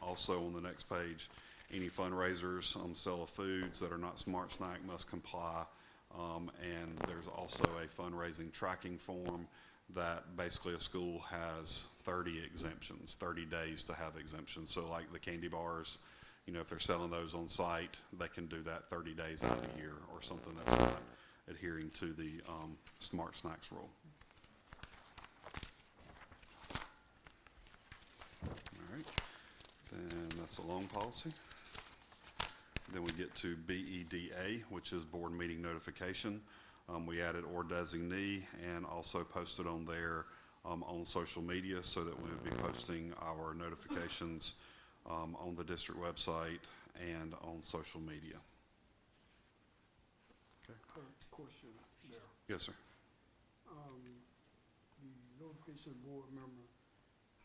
Also on the next page, any fundraisers, sale of foods that are not smart snack must comply. And there's also a fundraising tracking form that basically a school has 30 exemptions, 30 days to have exemptions. So like the candy bars, you know, if they're selling those on site, they can do that 30 days out of the year or something that's not adhering to the smart snacks rule. All right, then that's a loan policy. Then we get to BEDA, which is board meeting notification. We added or designee and also posted on there on social media so that we'll be posting our notifications on the district website and on social media. Okay. Question there. Yes, sir. The notification board member,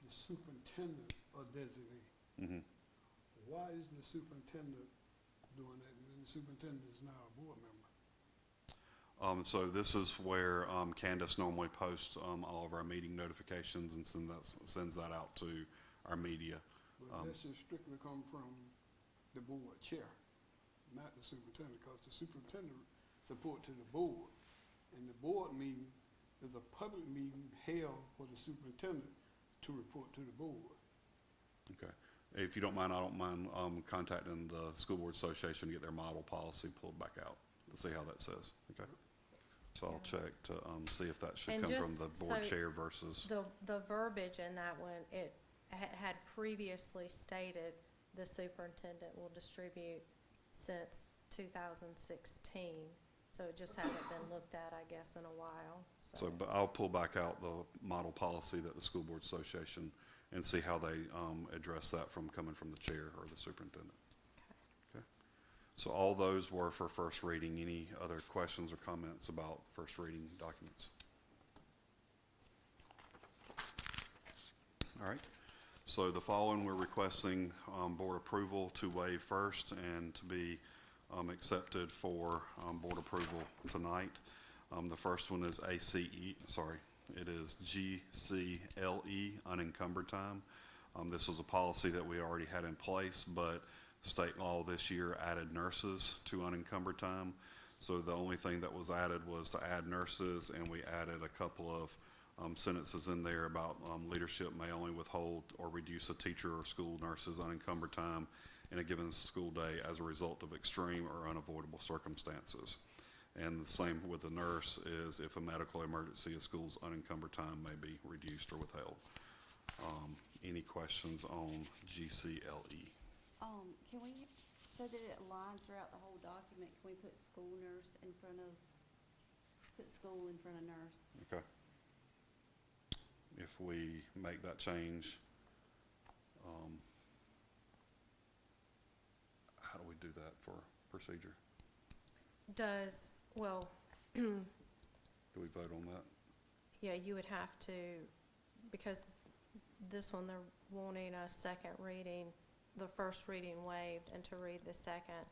the superintendent or designee. Mm-hmm. Why is the superintendent doing that, and then the superintendent is now a board member? So this is where Candace normally posts all of our meeting notifications and sends that out to our media. But that should strictly come from the board chair, not the superintendent, because the superintendent report to the board. And the board meeting is a public meeting held for the superintendent to report to the board. Okay. If you don't mind, I don't mind contacting the School Board Association to get their model policy pulled back out to see how that says. Okay. So I'll check to see if that should And come from just the board so chair versus. The verbiage in that one, it had previously stated the superintendent will distribute since 2016. So it just hasn't been looked at, I guess, in a while. So, but I'll pull back out the model policy that the School Board Association and see how they address that from coming from the chair or the superintendent. Okay. So all those were for first reading. Any other questions or comments about first reading documents? All right. So the following, we're requesting board approval to waive first and to be accepted for board approval tonight. The first one is it is GCLE, unencumbered time. This was a policy that we already had in place, but state law this year added nurses to unencumbered time. So the only thing that was added was to add nurses, and we added a couple of sentences in there about leadership may only withhold or reduce a teacher or school nurse's unencumbered time in a given school day as a result of extreme or unavoidable circumstances. And the same with the nurse is if a medical emergency, a school's unencumbered time may be reduced or withheld. Any questions on GCLE? Can we, so that it aligns throughout the whole document, can we put school nurse in front of, put school in front of nurse? Okay. If we make that change, how do we do that for procedure? Do we vote on that? Yeah, you would have to, because this one, they're wanting a second reading, the first reading waived, and to read the second.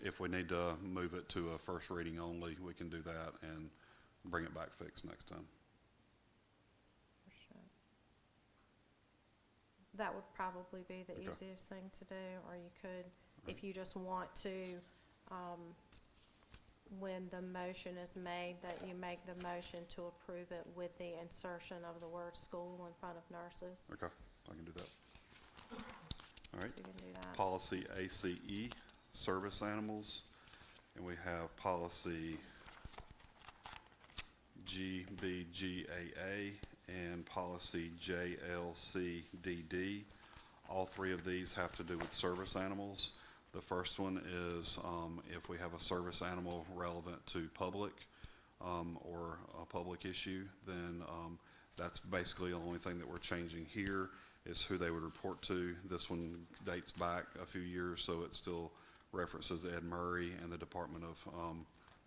If we need to move it to a first reading only, we can do that and bring it back fixed next time. For sure. That would probably be the Okay. easiest thing to do, or you could, if you just want to, when the motion is made, that you make the motion to approve it with the insertion of the word school in front of nurses. Okay, I can do that. All right. So you can do that. Policy ACE, service animals, and we have policy GBGAA and policy JLCDD. All three of these have to do with service animals. The first one is if we have a service animal relevant to public or a public issue, then that's basically the only thing that we're changing here is who they would report to. This one dates back a few years, so it still references Ed Murray and the Department of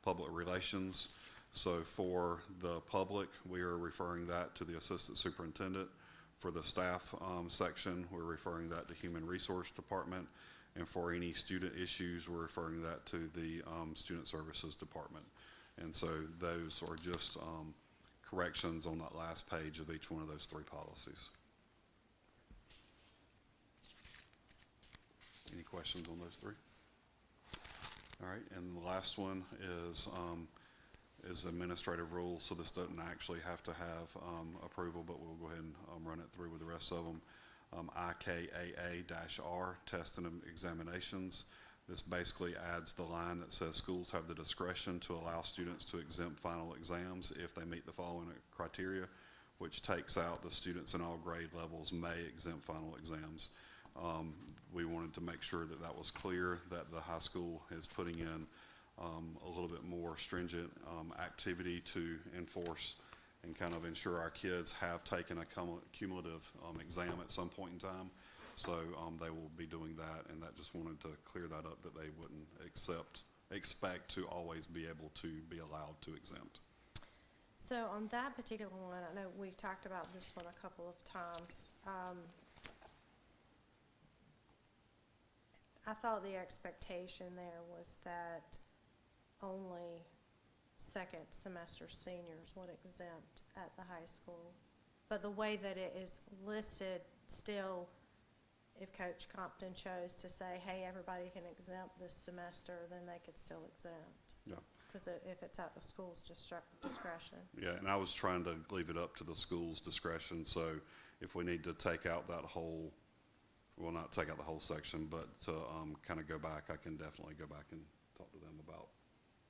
Public Relations. So for the public, we are referring that to the Assistant Superintendent. For the staff section, we're referring that to Human Resource Department. And for any student issues, we're referring that to the Student Services Department. And so those are just corrections on that last page of each one of those three policies. Any questions on those three? All right, and the last one is administrative rules, so this doesn't actually have to have approval, but we'll go ahead and run it through with the rest of them. IKAA-R, test and examinations. This basically adds the line that says schools have the discretion to allow students to exempt final exams if they meet the following criteria, which takes out the students in all grade levels may exempt final exams. We wanted to make sure that that was clear, that the high school is putting in a little bit more stringent activity to enforce and kind of ensure our kids have taken a cumulative exam at some point in time. So they will be doing that, and that just wanted to clear that up, that they wouldn't expect to always be able to be allowed to exempt. So on that particular one, I know we've talked about this one a couple of times. I thought the expectation there was that only second semester seniors would exempt at the high school. But the way that it is listed, still, if Coach Compton chose to say, hey, everybody can exempt this semester, then they could still exempt. Yeah. Because if it's at the school's discretion. Yeah, and I was trying to leave it up to the school's discretion, so if we need to take out that whole, well, not take out the whole section, but to kind of go back, I can definitely go back and talk to them about.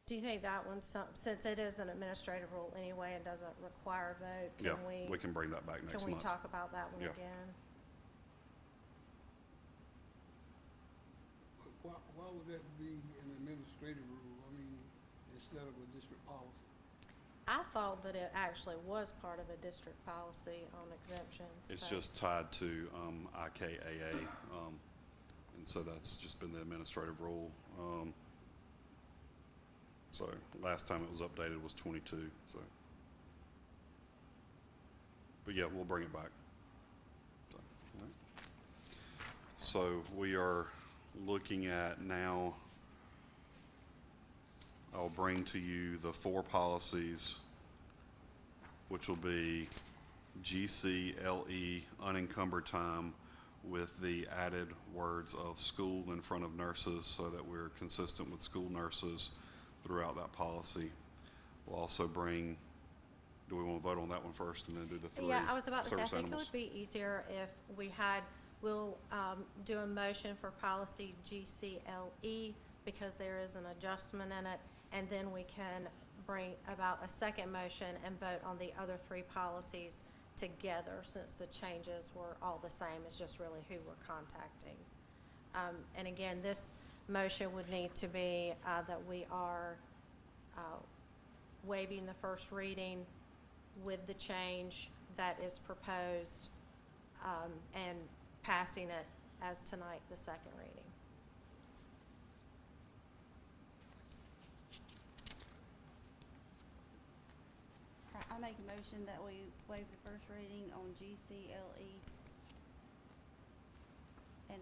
Do you think that one, since it is an administrative rule anyway and doesn't require a vote, Yeah, we can bring that back next month. Can we talk about that one Yeah. again? But why would that be an administrative rule? I mean, instead of a district policy? I thought that it actually was part of a district policy on exemptions. It's but- just tied to IKAA, and so that's just been the administrative rule. So last time it was updated was 22, so. But yeah, we'll bring it back. So, all right. So we are looking at now, I'll bring to you the four policies, which will be GCLE, unencumbered time, with the added words of school in front of nurses so that we're consistent with school nurses throughout that policy. We'll also bring do we want to vote on that one first and then do the three Yeah, I was about to say, I service think it animals? would be easier if we had, we'll do a motion for policy GCLE because there is an adjustment in it, and then we can bring about a second motion and vote on the other three policies together, since the changes were all the same. It's just really who we're contacting. And again, this motion would need to be that we are waiving the first reading with the change that is proposed, and passing it as tonight, the second reading. I make a motion that we waive the first reading on GCLE and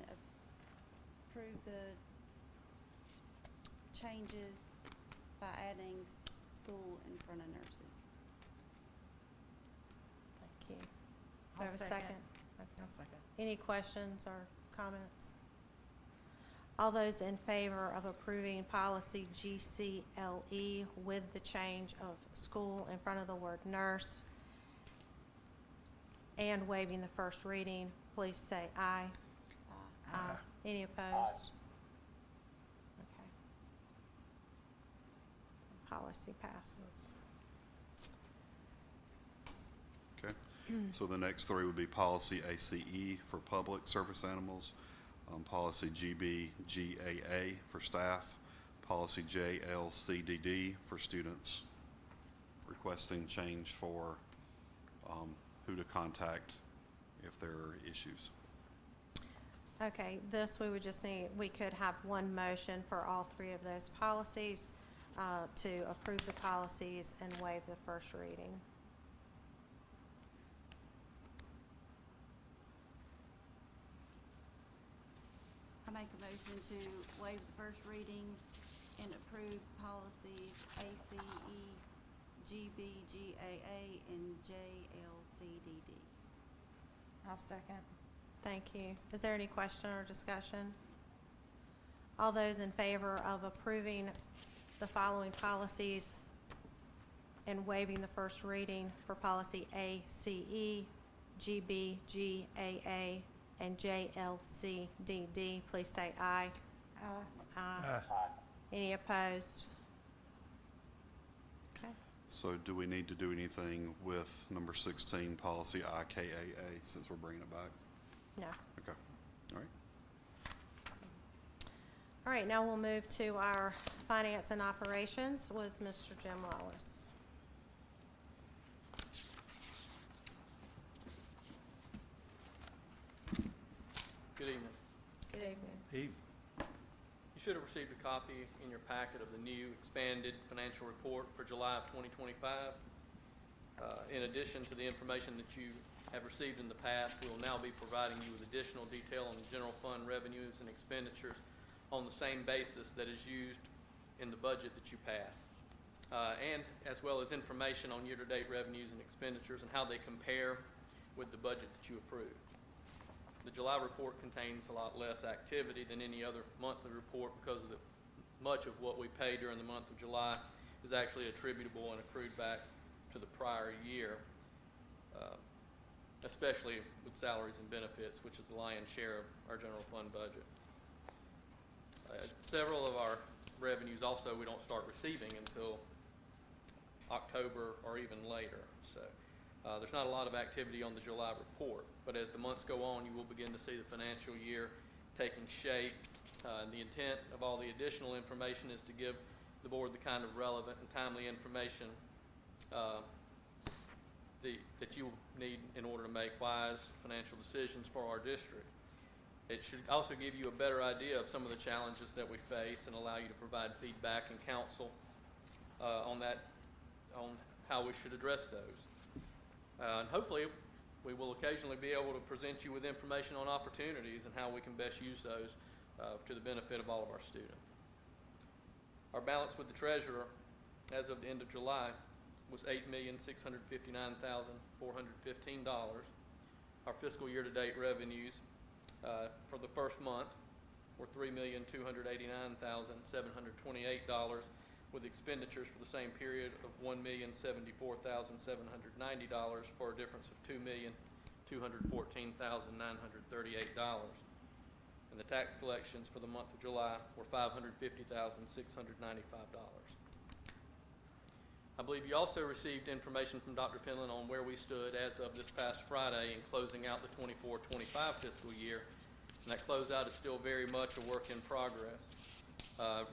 approve the changes by adding school in front of nursing. Thank you. Do I I'll have a second. second? Okay. I'll second. Any questions or comments? All those in favor of approving policy GCLE with the change of school in front of the word nurse and waiving the first reading, please say aye. Aye. Any opposed? Okay. Policy passes. Okay, so the next three would be policy ACE for public service animals, policy GBGAA for staff, policy JLCDD for students, requesting change for who to contact if there are issues. Okay, this we would just need, we could have one motion for all three of those policies to approve the policies and waive the first reading. I make a motion to waive the first reading and approve policies ACE, GBGAA, and JLCDD. I'll second. Thank you. Is there any question or discussion? All those in favor of approving the following policies and waiving the first reading for policy ACE, GBGAA, and JLCDD, please say aye. Aye. Any opposed? Okay. So do we need to do anything with number 16, policy IKAA, since we're bringing it back? No. Okay, all right. All right, now we'll move to our finance and operations with Mr. Jim Wallace. Good evening. Good evening. You should have received a copy in your packet of the new expanded financial report for July of 2025. In addition to the information that you have received in the past, we will now be providing you with additional detail on the general fund revenues and expenditures on the same basis that is used in the budget that you passed, and as well as information on year-to-date revenues and expenditures and how they compare with the budget that you approved. The July report contains a lot less activity than any other monthly report because of much of what we pay during the month of July is actually attributable and accrued back to the prior year, especially with salaries and benefits, which is the lion's share of our general fund budget. Several of our revenues also we don't start receiving until October or even later. So there's not a lot of activity on the July report, but as the months go on, you will begin to see the financial year taking shape. And the intent of all the additional information is to give the board the kind of relevant and timely information that you need in order to make wise financial decisions for our district. It should also give you a better idea of some of the challenges that we face and allow you to provide feedback and counsel on how we should address those. And hopefully, we will occasionally be able to present you with information on opportunities and how we can best use those to the benefit of all of our students. Our balance with the treasurer as of the end of July was $8,659,415. Our fiscal year-to-date revenues for the first month were $3,289,728, with expenditures for the same period of $1,074,790 for a difference of $2,214,938. And the tax collections for the month of July were $550,695. I believe you also received information from Dr. Penland on where we stood as of this past Friday in closing out the 24-25 fiscal year. And that closeout is still very much a work in progress.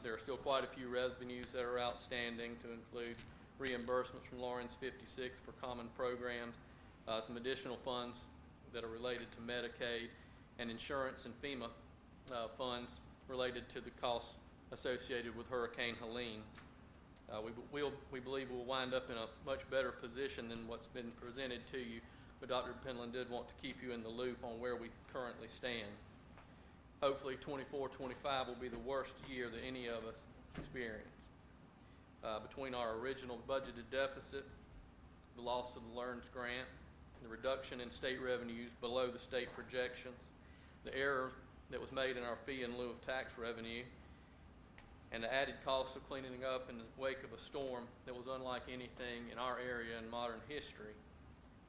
There are still quite a few revenues that are outstanding, to include reimbursements from Lawrence 56 for common programs, some additional funds that are related to Medicaid, and insurance and FEMA funds related to the costs associated with Hurricane Helene. We believe we'll wind up in a much better position than what's been presented to you, but Dr. Penland did want to keep you in the loop on where we currently stand. Hopefully 24-25 will be the worst year that any of us experience. Between our original budgeted deficit, the loss of the LEARNS grant, the reduction in state revenues below the state projections, the error that was made in our fee in lieu of tax revenue, and the added cost of cleaning up in the wake of a storm that was unlike anything in our area in modern history.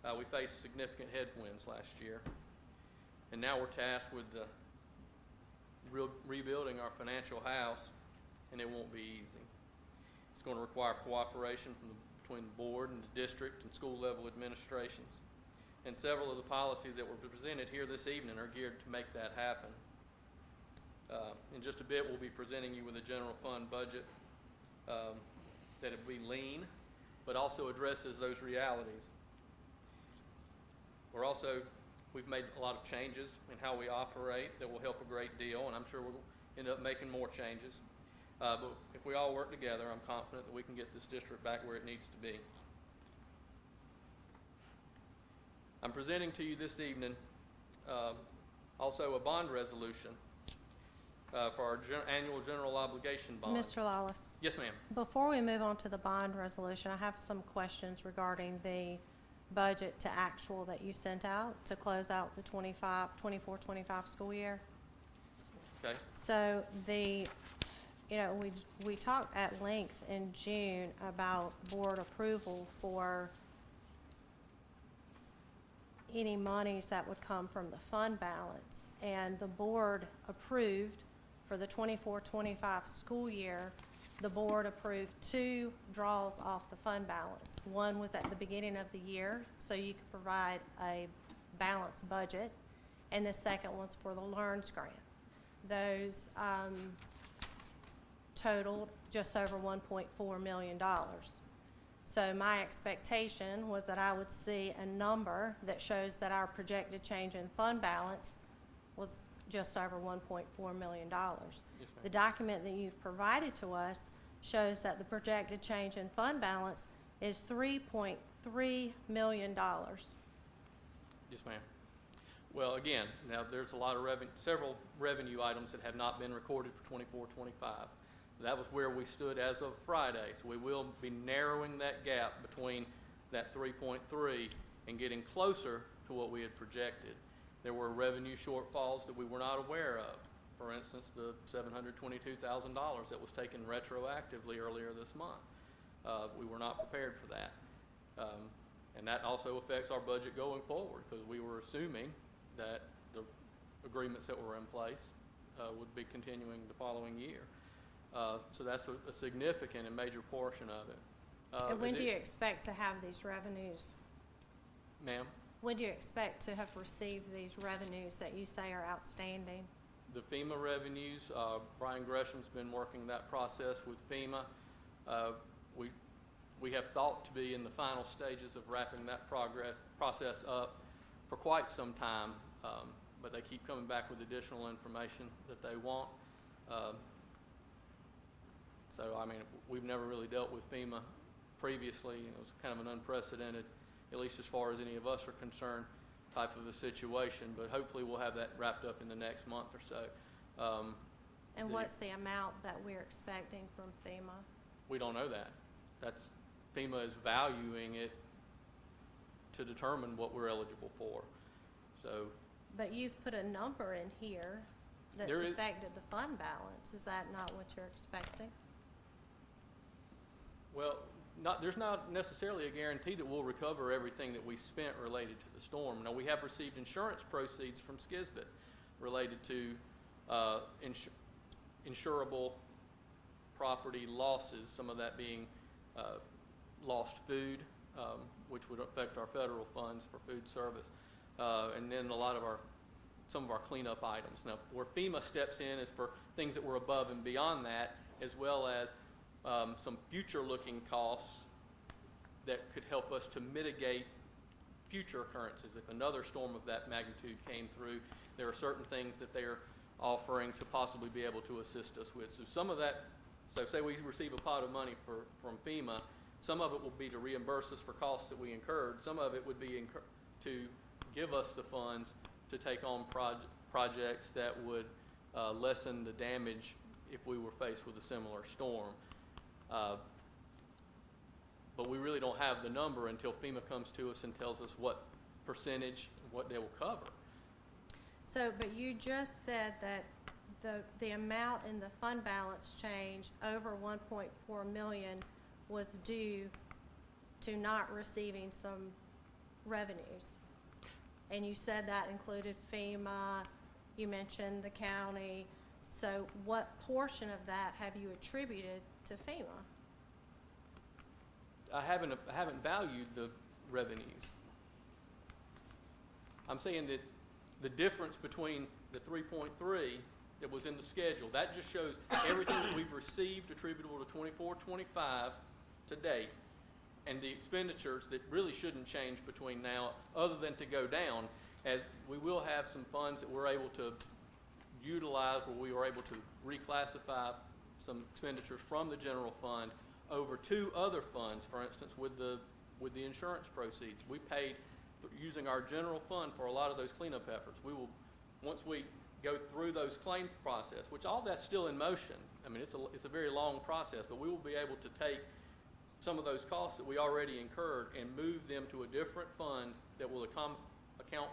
We faced significant headwinds last year, and now we're tasked with rebuilding our financial house, and it won't be easy. It's going to require cooperation between the board and the district and school level administrations, and several of the policies that were presented here this evening are geared to make that happen. In just a bit, we'll be presenting you with a general fund budget that will be lean, but also addresses those realities. We've made a lot of changes in how we operate that will help a great deal, and I'm sure we'll end up making more changes. But if we all work together, I'm confident that we can get this district back where it needs to be. I'm presenting to you this evening also a bond resolution for our annual general obligation bond. Mr. Lawless, Yes, ma'am. before we move on to the bond resolution, I have some questions regarding the budget to actual that you sent out to close out the 24-25 school year. Okay. So we talked at length in June about board approval for any monies that would come from the fund balance, and the board approved for the 24-25 school year. The board approved 2 draws off the fund balance. One was at the beginning of the year, so you could provide a balanced budget, and the second one's for the LEARNS grant. Those totaled just over $1.4 million. So my expectation was that I would see a number that shows that our projected change in fund balance was just over $1.4 million. Yes, The document that you've provided to us shows that the projected change in fund balance is $3.3 million. Yes, ma'am. Well, again, now there's a lot of several revenue items that have not been recorded for 24-25. That was where we stood as of Friday. So we will be narrowing that gap between that 3.3 and getting closer to what we had projected. There were revenue shortfalls that we were not aware of. For instance, the $722,000 that was taken retroactively earlier this month. We were not prepared for that. And that also affects our budget going forward, because we were assuming that the agreements that were in place would be continuing the following year. So that's a significant and major portion of it. And when do you expect to have these revenues? Ma'am? When do you expect to have received these revenues that you say are outstanding? The FEMA revenues, Brian Gresham's been working that process with FEMA. We have thought to be in the final stages of wrapping that process up for quite some time, but they keep coming back with additional information that they want. So, I mean, we've never really dealt with FEMA previously. It was kind of an unprecedented, at least as far as any of us are concerned, type of a situation, but hopefully we'll have that wrapped up in the next month or so. And what's the amount that we're expecting from FEMA? We don't know that. FEMA is valuing it to determine what we're eligible for. So. But you've put a number in here that's affected the fund balance. Is that not what you're expecting? Well, there's not necessarily a guarantee that we'll recover everything that we spent related to the storm. Now, we have received insurance proceeds from Skizbit related to insurable property losses, some of that being lost food, which would affect our federal funds for food service, and then some of our cleanup items. Now, where FEMA steps in is for things that were above and beyond that, as well as some future-looking costs that could help us to mitigate future occurrences. If another storm of that magnitude came through, there are certain things that they are offering to possibly be able to assist us with. So some of that, so say we receive a pot of money from FEMA, some of it will be to reimburse us for costs that we incurred. Some of it would be to give us the funds to take on projects that would lessen the damage if we were faced with a similar storm. But we really don't have the number until FEMA comes to us and tells us what percentage, what they will cover. So, but you just said that the amount in the fund balance change over 1.4 million was due to not receiving some revenues. And you said that included FEMA, you mentioned the county. So what portion of that have you attributed to FEMA? I haven't valued the revenues. I'm saying that the difference between the 3.3 that was in the schedule, that just shows everything that we've received attributable to 24-25 to date, and the expenditures that really shouldn't change between now, other than to go down, as we will have some funds that we're able to utilize where we were able to reclassify some expenditures from the general fund over to other funds. For instance, with the insurance proceeds, we paid using our general fund for a lot of those cleanup efforts. We will, once we go through those claim process, which all that's still in motion. I mean, it's a very long process, but we will be able to take some of those costs that we already incurred and move them to a different fund that will account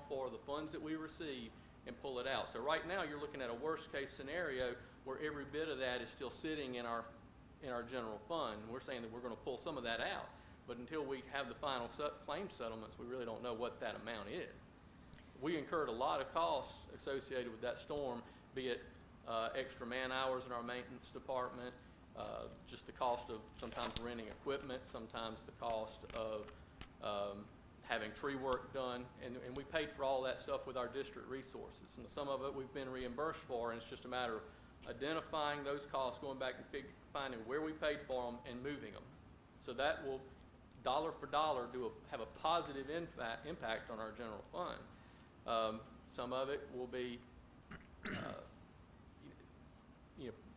for the funds that we receive and pull it out. So right now you're looking at a worst case scenario where every bit of that is still sitting in our general fund. And we're saying that we're going to pull some of that out. But until we have the final claim settlements, we really don't know what that amount is. We incurred a lot of costs associated with that storm, be it extra man hours in our maintenance department, just the cost of sometimes renting equipment, sometimes the cost of having tree work done, and we paid for all that stuff with our district resources. And some of it we've been reimbursed for, and it's just a matter of identifying those costs, going back and finding where we paid for them and moving them. So that will, dollar for dollar, have a positive impact on our general fund. Some of it will be,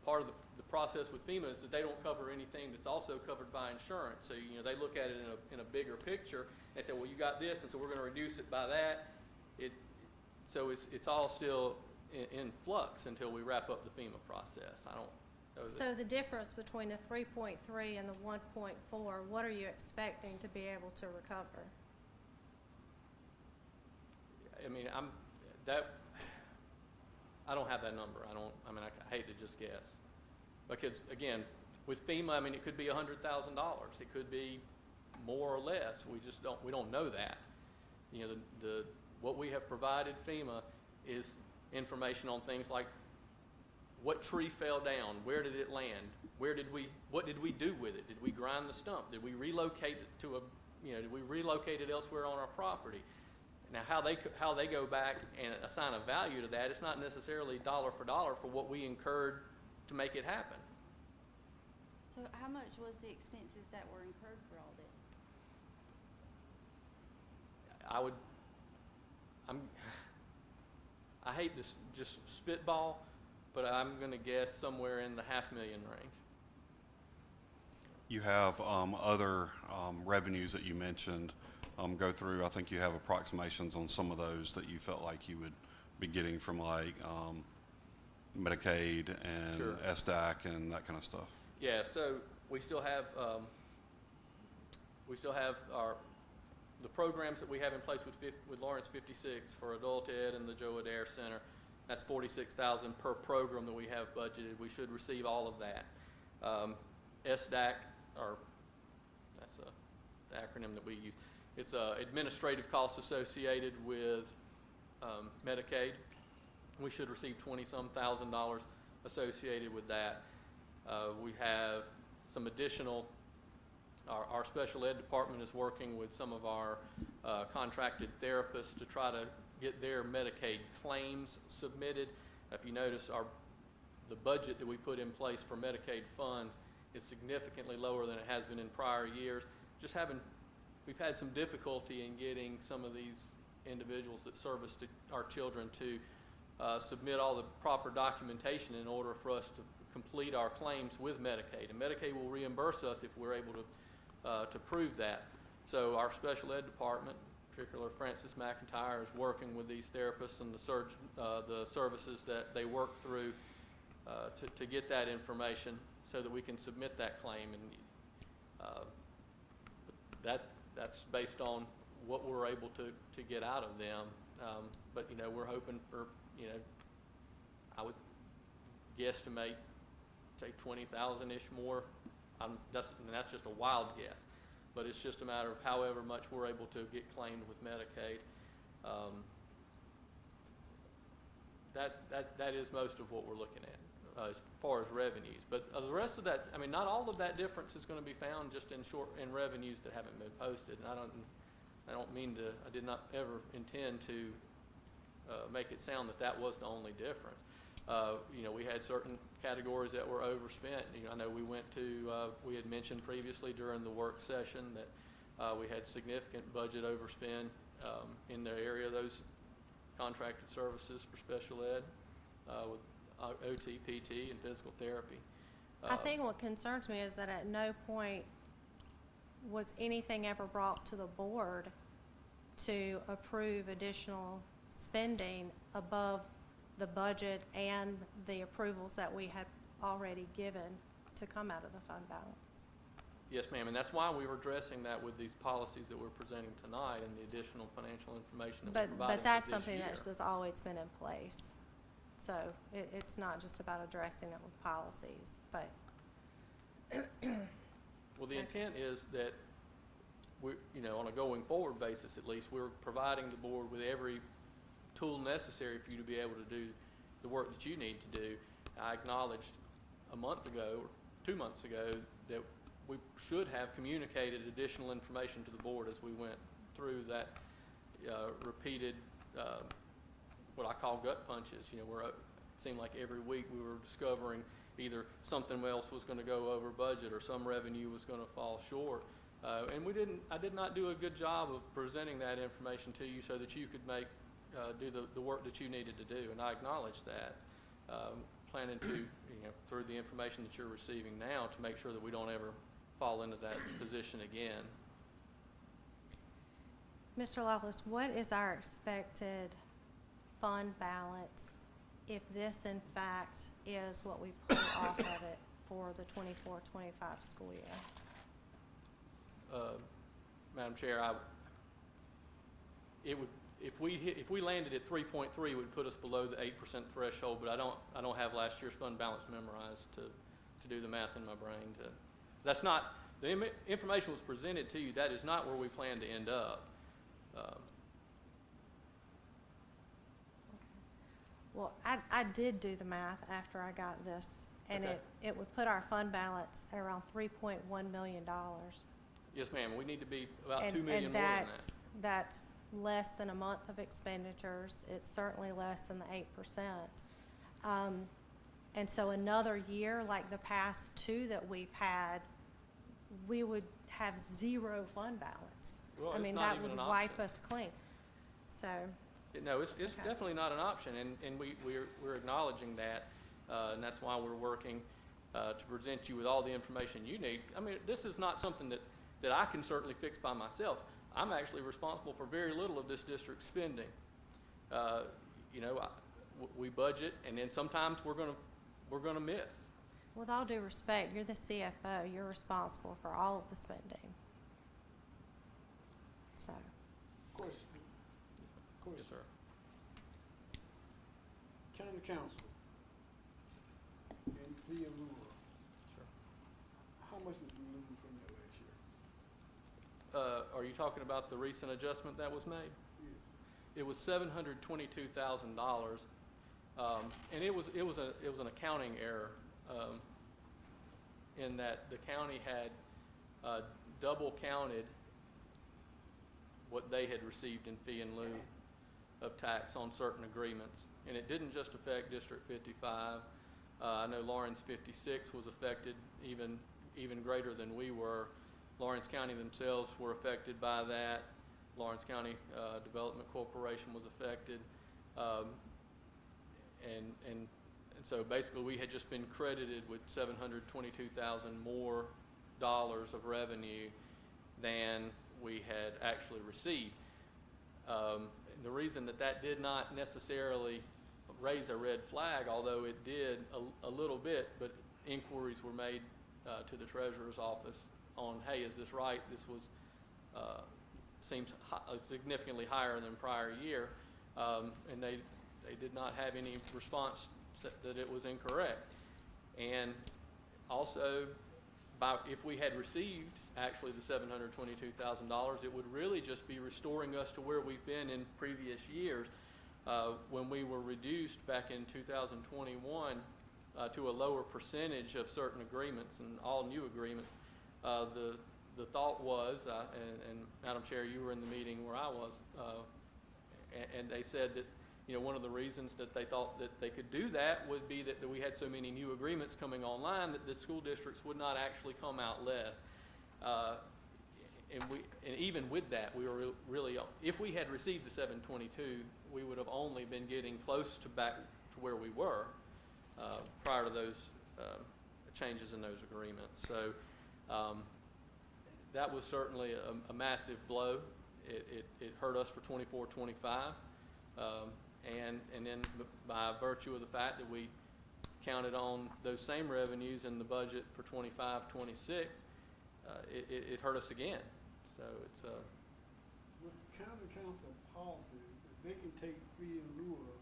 part of the process with FEMA is that they don't cover anything that's also covered by insurance. So, they look at it in a bigger picture. They say, well, you got this, and so we're going to reduce it by that. So it's all still in flux until we wrap up the FEMA process. I don't know. So the difference between the 3.3 and the 1.4, what are you expecting to be able to recover? I mean, I don't have that number. I hate to just guess. Because again, with FEMA, I mean, it could be $100,000. It could be more or less. We don't know that. What we have provided FEMA is information on things like what tree fell down, where did it land, what did we do with it? Did we grind the stump? Did we relocate it did we relocate it elsewhere on our property? Now, how they go back and assign a value to that, it's not necessarily dollar for dollar for what we incurred to make it happen. So how much was the expenses that were incurred for all this? I hate to just spitball, but I'm going to guess somewhere in the $500,000 range. You have other revenues that you mentioned go through. I think you have approximations on some of those that you felt like you would be getting from like Medicaid and Sure. SDAC and that kind of stuff. Yeah, so we still have the programs that we have in place with Lawrence 56 for Adult Ed and the Joe Adair Center. That's $46,000 per program that we have budgeted. We should receive all of that. SDAC, or the acronym that we use. It's administrative costs associated with Medicaid. We should receive $20-some thousand associated with that. We have some additional, our special ed department is working with some of our contracted therapists to try to get their Medicaid claims submitted. If you notice, the budget that we put in place for Medicaid funds is significantly lower than it has been in prior years. We've had some difficulty in getting some of these individuals that service our children to submit all the proper documentation in order for us to complete our claims with Medicaid. And Medicaid will reimburse us if we're able to prove that. So our special ed department, particularly Francis McIntyre, is working with these therapists and the services that they work through to get that information so that we can submit that claim. And that's based on what we're able to get out of them. But, you know, we're hoping for, you know, I would guesstimate, say 20,000-ish more. That's just a wild guess. But it's just a matter of however much we're able to get claimed with Medicaid. That is most of what we're looking at as far as revenues. But the rest of that, I mean, not all of that difference is going to be found just in revenues that haven't been posted. And I don't mean to, I did not ever intend to make it sound that was the only difference. You know, we had certain categories that were overspent. You know, I know we had mentioned previously during the work session that we had significant budget overspend in the area of those contracted services for special ed with OT, PT, and physical therapy. I think what concerns me is that at no point was anything ever brought to the board to approve additional spending above the budget and the approvals that we had already given to come out of the fund balance. Yes, ma'am, and that's why we were addressing that with these policies that we're presenting tonight and the additional financial information that we're providing But that's for this something year. that's just always been in place. So it's not just about addressing it with policies, but. Well, the intent is that we, you know, on a going forward basis at least, we're providing the board with every tool necessary for you to be able to do the work that you need to do. I acknowledged a month ago, or 2 months ago, that we should have communicated additional information to the board as we went through that repeated, what I call gut punches. You know, it seemed like every week we were discovering either something else was going to go over budget or some revenue was going to fall short. And I did not do a good job of presenting that information to you so that you could do the work that you needed to do, and I acknowledge that. Planning to, you know, through the information that you're receiving now, to make sure that we don't ever fall into that position again. Mr. Lovelace, what is our expected fund balance if this in fact is what we pull off of it for the 24-25 school year? Madam Chair, if we landed at 3.3, it would put us below the 8% threshold. But I don't have last year's fund balance memorized to do the math in my brain. That's not the information was presented to you. That is not where we plan to end up. Well, I did do the math after I got this, and Okay. it would put our fund balance at around $3.1 million. Yes, ma'am. We need to be about $2 And million more than that. that's less than a month of expenditures. It's certainly less than the 8%. And so another year, like the past two that we've had, we would have zero fund balance. Well, I it's mean, not that even would an wipe option. us clean. So, No, it's Okay. definitely not an option, and we're acknowledging that, and that's why we're working to present you with all the information you need. I mean, this is not something that I can certainly fix by myself. I'm actually responsible for very little of this district's spending. You know, we budget, and then sometimes we're gonna miss. with all due respect, you're the CFO. You're responsible for all of the spending. So, Question. Yes, sir. County Council in Villanueva, Sure. how much did we lose from that last year? are you talking about the recent adjustment that was made? Yeah. It was $722,000, and it was an accounting error, in that the county had double counted what they had received in fee in lieu of tax on certain agreements, and it didn't just affect District 55. I know Lawrence 56 was affected even greater than we were. Lawrence County themselves were affected by that. Lawrence County Development Corporation was affected, and so basically we had just been credited with $722,000 more of revenue than we had actually received. The reason that did not necessarily raise a red flag, although it did a little bit, but inquiries were made to the treasurer's office on, hey, is this right? This was seems significantly higher than prior year, and they did not have any response that it was incorrect. And also, if we had received actually the $722,000, it would really just be restoring us to where we've been in previous years, when we were reduced back in 2021 to a lower percentage of certain agreements and all new agreements. The thought was, and Madam Chair, you were in the meeting where I was, and they said that, you know, one of the reasons that they thought that they could do that would be that we had so many new agreements coming online that the school districts would not actually come out less. And even with that, we were really, if we had received the 722, we would have only been getting close to back to where we were prior to those changes in those agreements. So that was certainly a massive blow. It hurt us for 24-25, and then by virtue of the fact that we counted on those same revenues in the budget for 25-26, it hurt us again. So it's With the county council policy, they can take fee in lieu of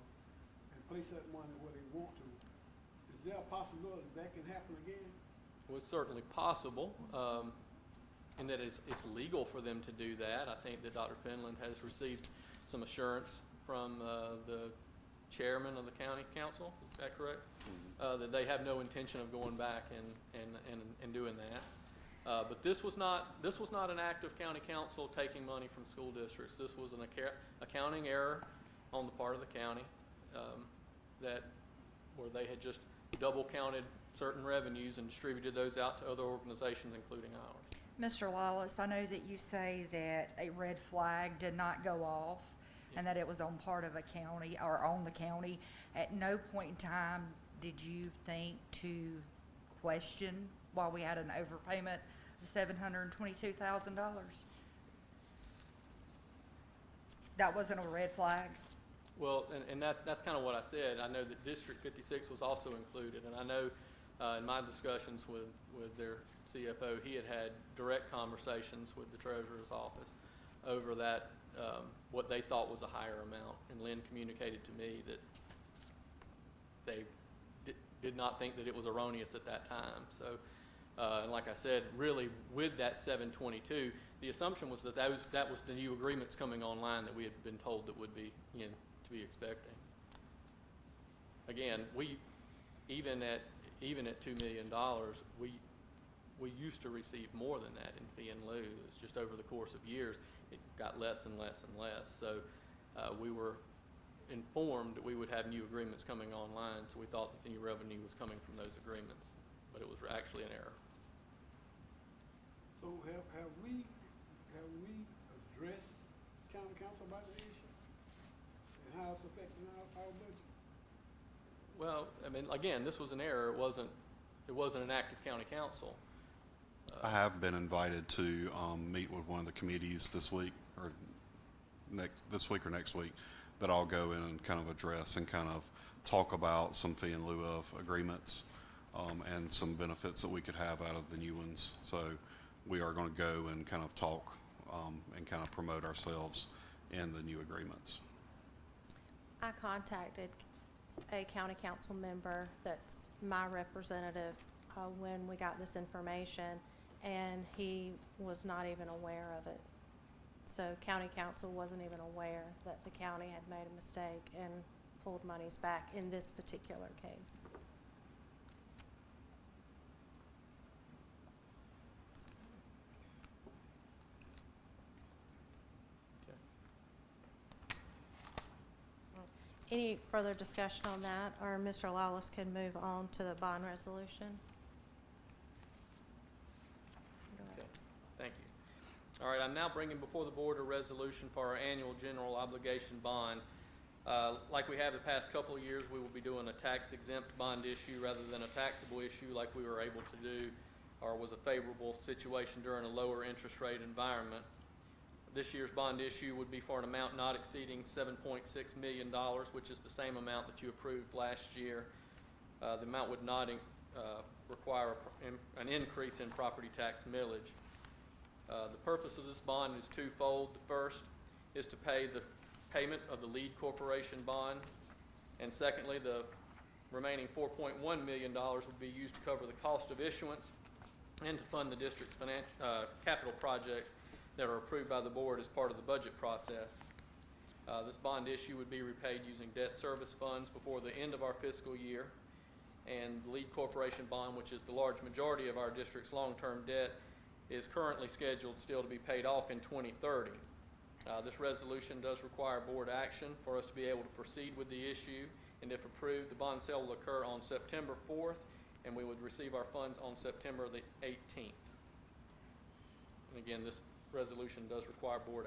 and place that money where they want to. Is there a possibility that can happen again? was certainly possible, and that it's legal for them to do that. I think that Dr. Finland has received some assurance from the chairman of the county council, is that correct? That they have no intention of going back and doing that. But this was not an act of county council taking money from school districts. This was an accounting error on the part of the county, where they had just double counted certain revenues and distributed those out to other organizations, including ours. Mr. Lawless, I know that you say that a red flag did not go off and that it was on part of a county or on the county. At no point in time did you think to question why we had an overpayment of $722,000? That wasn't a red flag? Well, and that's kind of what I said. I know that District 56 was also included, and I know in my discussions with their CFO, he had direct conversations with the treasurer's office over that, what they thought was a higher amount, and Lynn communicated to me that they did not think that it was erroneous at that time. So, and like I said, really with that 722, the assumption was that that was the new agreements coming online that we had been told that would be, to be expecting. Again, we even at $2 million, we used to receive more than that in fee and lieu. It's just over the course of years, it got less and less and less. So we were informed that we would have new agreements coming online, so we thought that the new revenue was coming from those agreements, but it was actually an error. So have we addressed county council about the issue and how it's affecting our budget? Well, I mean, again, this was an error. It wasn't an act of county council. I have been invited to meet with one of the committees this week or next week that I'll go in and kind of address and kind of talk about some fee in lieu of agreements and some benefits that we could have out of the new ones. So we are going to go and kind of talk and kind of promote ourselves in the new agreements. I contacted a county council member that's my representative when we got this information, and he was not even aware of it. So county council wasn't even aware that the county had made a mistake and pulled monies back in this particular case. Any further discussion on that, or Mr. Lawless can move on to the bond resolution? Go ahead. Okay, thank you. All right, I'm now bringing before the board a resolution for our annual general obligation bond. Like we have the past couple of years, we will be doing a tax-exempt bond issue rather than a taxable issue like we were able to do, or was a favorable situation during a lower interest rate environment. This year's bond issue would be for an amount not exceeding $7.6 million, which is the same amount that you approved last year. The amount would not require an increase in property tax millage. The purpose of this bond is twofold. The first is to pay the payment of the lead corporation bond, and secondly, the remaining $4.1 million would be used to cover the cost of issuance and to fund the district's capital projects that are approved by the board as part of the budget process. This bond issue would be repaid using debt service funds before the end of our fiscal year, and the lead corporation bond, which is the large majority of our district's long-term debt, is currently scheduled still to be paid off in 2030. This resolution does require board action for us to be able to proceed with the issue, and if approved, the bond sale will occur on September 4th, and we would receive our funds on September the 18th. And again, this resolution does require board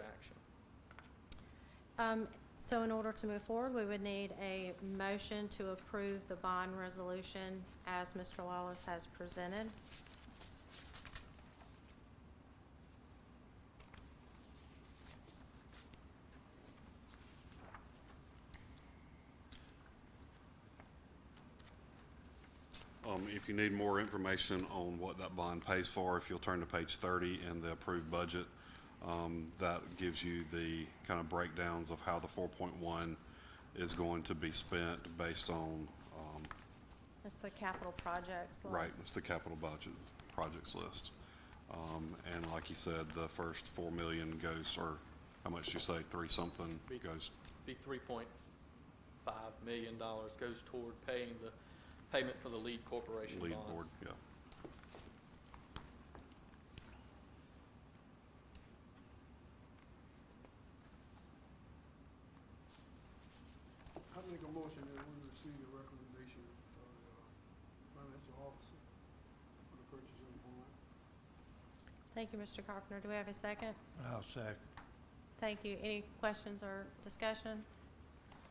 action. So in order to move forward, we would need a motion to approve the bond resolution as Mr. Lawless has presented. If you need more information on what that bond pays for, if you'll turn to page 30 in the approved budget, that gives you the kind of breakdowns of how the 4.1 is going to be spent based on, It's the capital projects list. right, it's the capital budget projects list. And like you said, the first 4 million goes, or how much did you say, 3-something goes? Be $3.5 million goes toward paying the payment for the lead corporation Lead bonds. board, yeah. I make a motion that we receive the recommendation of the financial officer for the purchase of the bond. Thank you, Mr. Carpenter. Do we have a second? I'll second. Thank you. Any questions or discussion?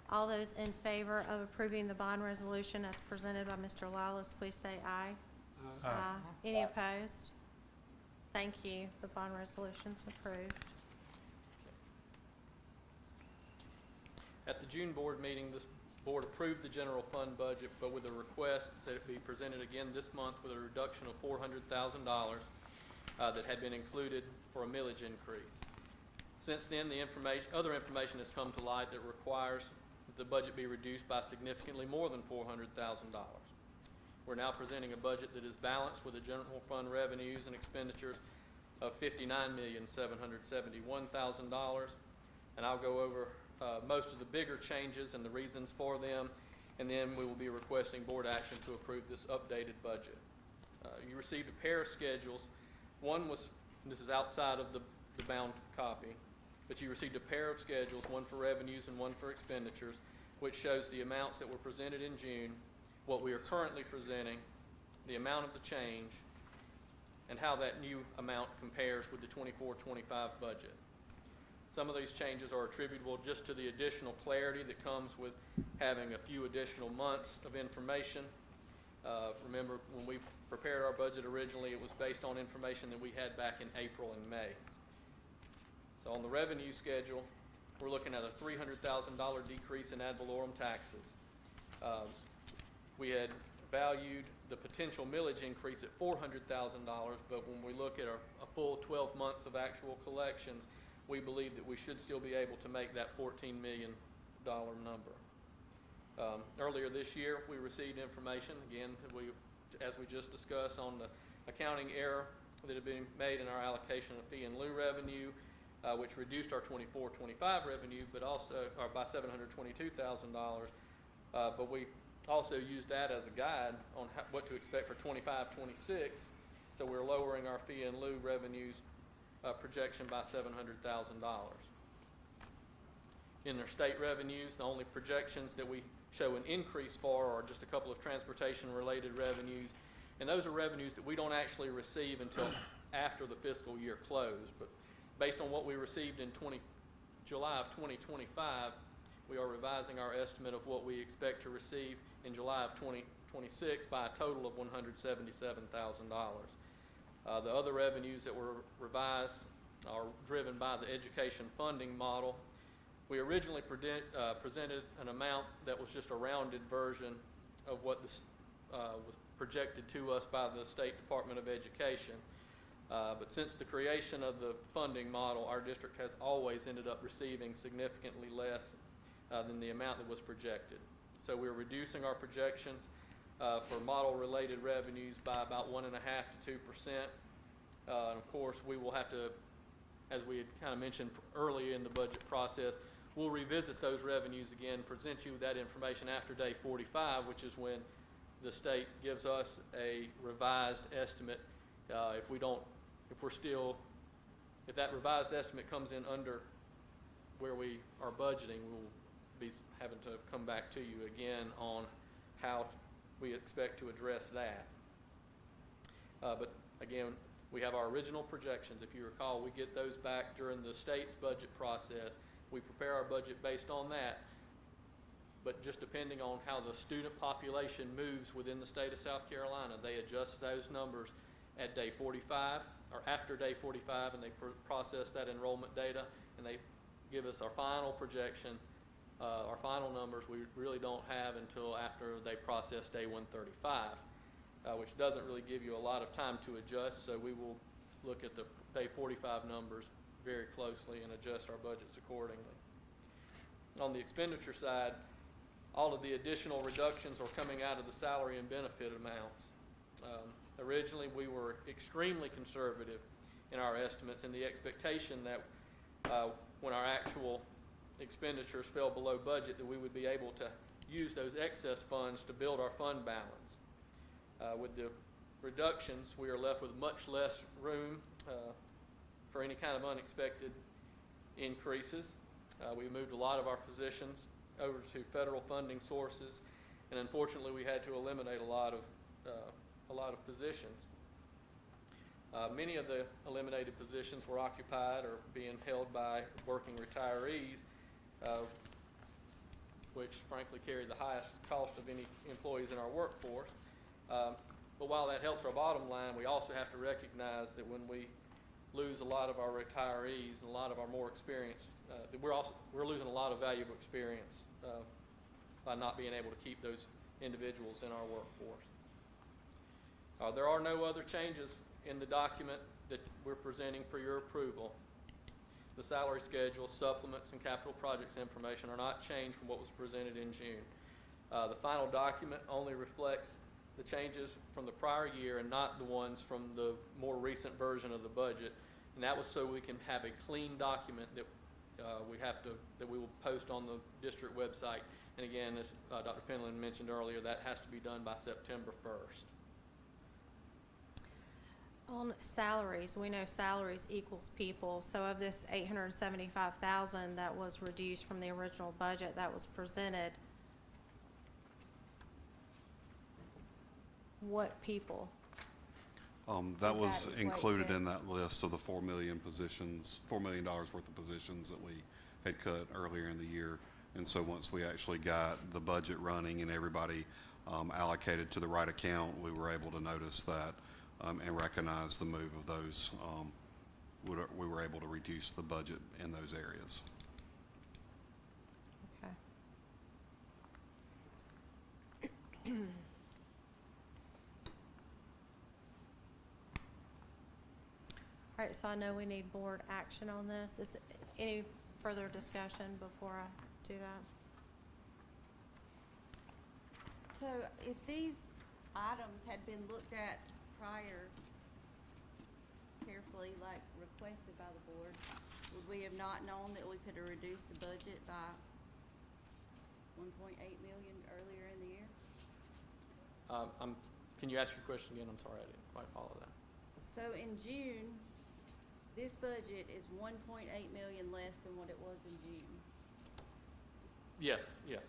All those in favor of approving the bond resolution as presented by Mr. Lawless, please say aye. Aye. Any opposed? Thank you. The bond resolution's approved. At the June board meeting, this board approved the general fund budget, but with a request that it be presented again this month with a reduction of $400,000 that had been included for a millage increase. Since then, other information has come to light that requires that the budget be reduced by significantly more than $400,000. We're now presenting a budget that is balanced with the general fund revenues and expenditures of $59,771,000, and I'll go over most of the bigger changes and the reasons for them, and then we will be requesting board action to approve this updated budget. You received a pair of schedules. One was, this is outside of the bound copy, but you received a pair of schedules, one for revenues and one for expenditures, which shows the amounts that were presented in June, what we are currently presenting, the amount of the change, and how that new amount compares with the 24-25 budget. Some of these changes are attributable just to the additional clarity that comes with having a few additional months of information. Remember, when we prepared our budget originally, it was based on information that we had back in April and May. So on the revenue schedule, we're looking at a $300,000 decrease in ad valorem taxes. We had valued the potential millage increase at $400,000, but when we look at a full 12 months of actual collections, we believe that we should still be able to make that $14 million number. Earlier this year, we received information, again, as we just discussed, on the accounting error that have been made in our allocation of fee and lieu revenue, which reduced our 24-25 revenue, but also, or by $722,000. But we also used that as a guide on what to expect for 25-26. So we're lowering our fee and lieu revenues projection by $700,000. In their state revenues, the only projections that we show an increase for are just a couple of transportation-related revenues, and those are revenues that we don't actually receive until after the fiscal year closed. But based on what we received in July of 2025, we are revising our estimate of what we expect to receive in July of 2026 by a total of $177,000. The other revenues that were revised are driven by the education funding model. We originally presented an amount that was just a rounded version of what was projected to us by the State Department of Education. But since the creation of the funding model, our district has always ended up receiving significantly less than the amount that was projected. So we're reducing our projections for model-related revenues by about 1.5% to 2%. And of course, we will have to, as we had kind of mentioned earlier in the budget process, we'll revisit those revenues again, present you with that information after day 45, which is when the state gives us a revised estimate. If that revised estimate comes in under where we are budgeting, we'll be having to come back to you again on how we expect to address that. But again, we have our original projections. If you recall, we get those back during the state's budget process. We prepare our budget based on that, but just depending on how the student population moves within the state of South Carolina, they adjust those numbers at day 45 or after day 45, and they process that enrollment data, and they give us our final projection, our final numbers we really don't have until after they process day 135, which doesn't really give you a lot of time to adjust, so we will look at the day 45 numbers very closely and adjust our budgets accordingly. On the expenditure side, all of the additional reductions are coming out of the salary and benefit amounts. Originally, we were extremely conservative in our estimates, and the expectation that when our actual expenditures fell below budget, that we would be able to use those excess funds to build our fund balance. With the reductions, we are left with much less room for any kind of unexpected increases. We moved a lot of our positions over to federal funding sources, and unfortunately, we had to eliminate a lot of positions. Many of the eliminated positions were occupied or being held by working retirees, which frankly carry the highest cost of any employees in our workforce. But while that helps our bottom line, we also have to recognize that when we lose a lot of our retirees and a lot of our more experienced, we're losing a lot of valuable experience by not being able to keep those individuals in our workforce. There are no other changes in the document that we're presenting for your approval. The salary schedule, supplements, and capital projects information are not changed from what was presented in June. The final document only reflects the changes from the prior year and not the ones from the more recent version of the budget. And that was so we can have a clean document that we will post on the district website. And again, as Dr. Penland mentioned earlier, that has to be done by September 1st. On salaries, we know salaries equals people. So of this $875,000 that was reduced from the original budget that was presented, what people? That Did was that equate included to? in that list of the $4 million worth of positions that we had cut earlier in the year. And so once we actually got the budget running and everybody allocated to the right account, we were able to notice that and recognize the move of those. We were able to reduce the budget in those areas. Okay. All right, so I know we need board action on this. Is there any further discussion before I do that? So if these items had been looked at prior carefully, like requested by the board, would we have not known that we could have reduced the budget by 1.8 million earlier in the year? Can you ask your question again? I'm sorry, I didn't quite follow that. So in June, this budget is 1.8 million less than what it was in June. Yes, yes.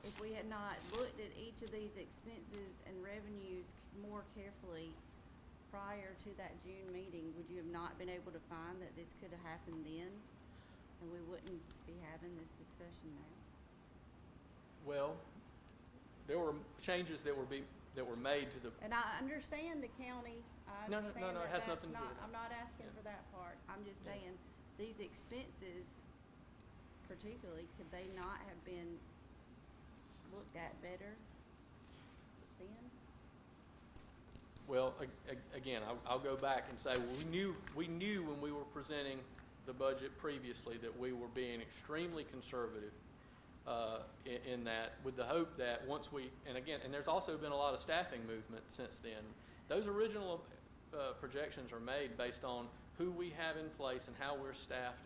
If we had not looked at each of these expenses and revenues more carefully prior to that June meeting, would you have not been able to find that this could have happened then? And we wouldn't be having this discussion now? Well, there were changes that were made to the, And I understand the county, I No, no, understand no, it that has that's nothing to do not, with that. I'm not asking Yeah. for that part. I'm just Yeah. saying, these expenses particularly, could they not have been looked at better then? well, again, I'll go back and say, we knew when we were presenting the budget previously that we were being extremely conservative in that, with the hope that once we, and there's also been a lot of staffing movement since then. Those original projections are made based on who we have in place and how we're staffed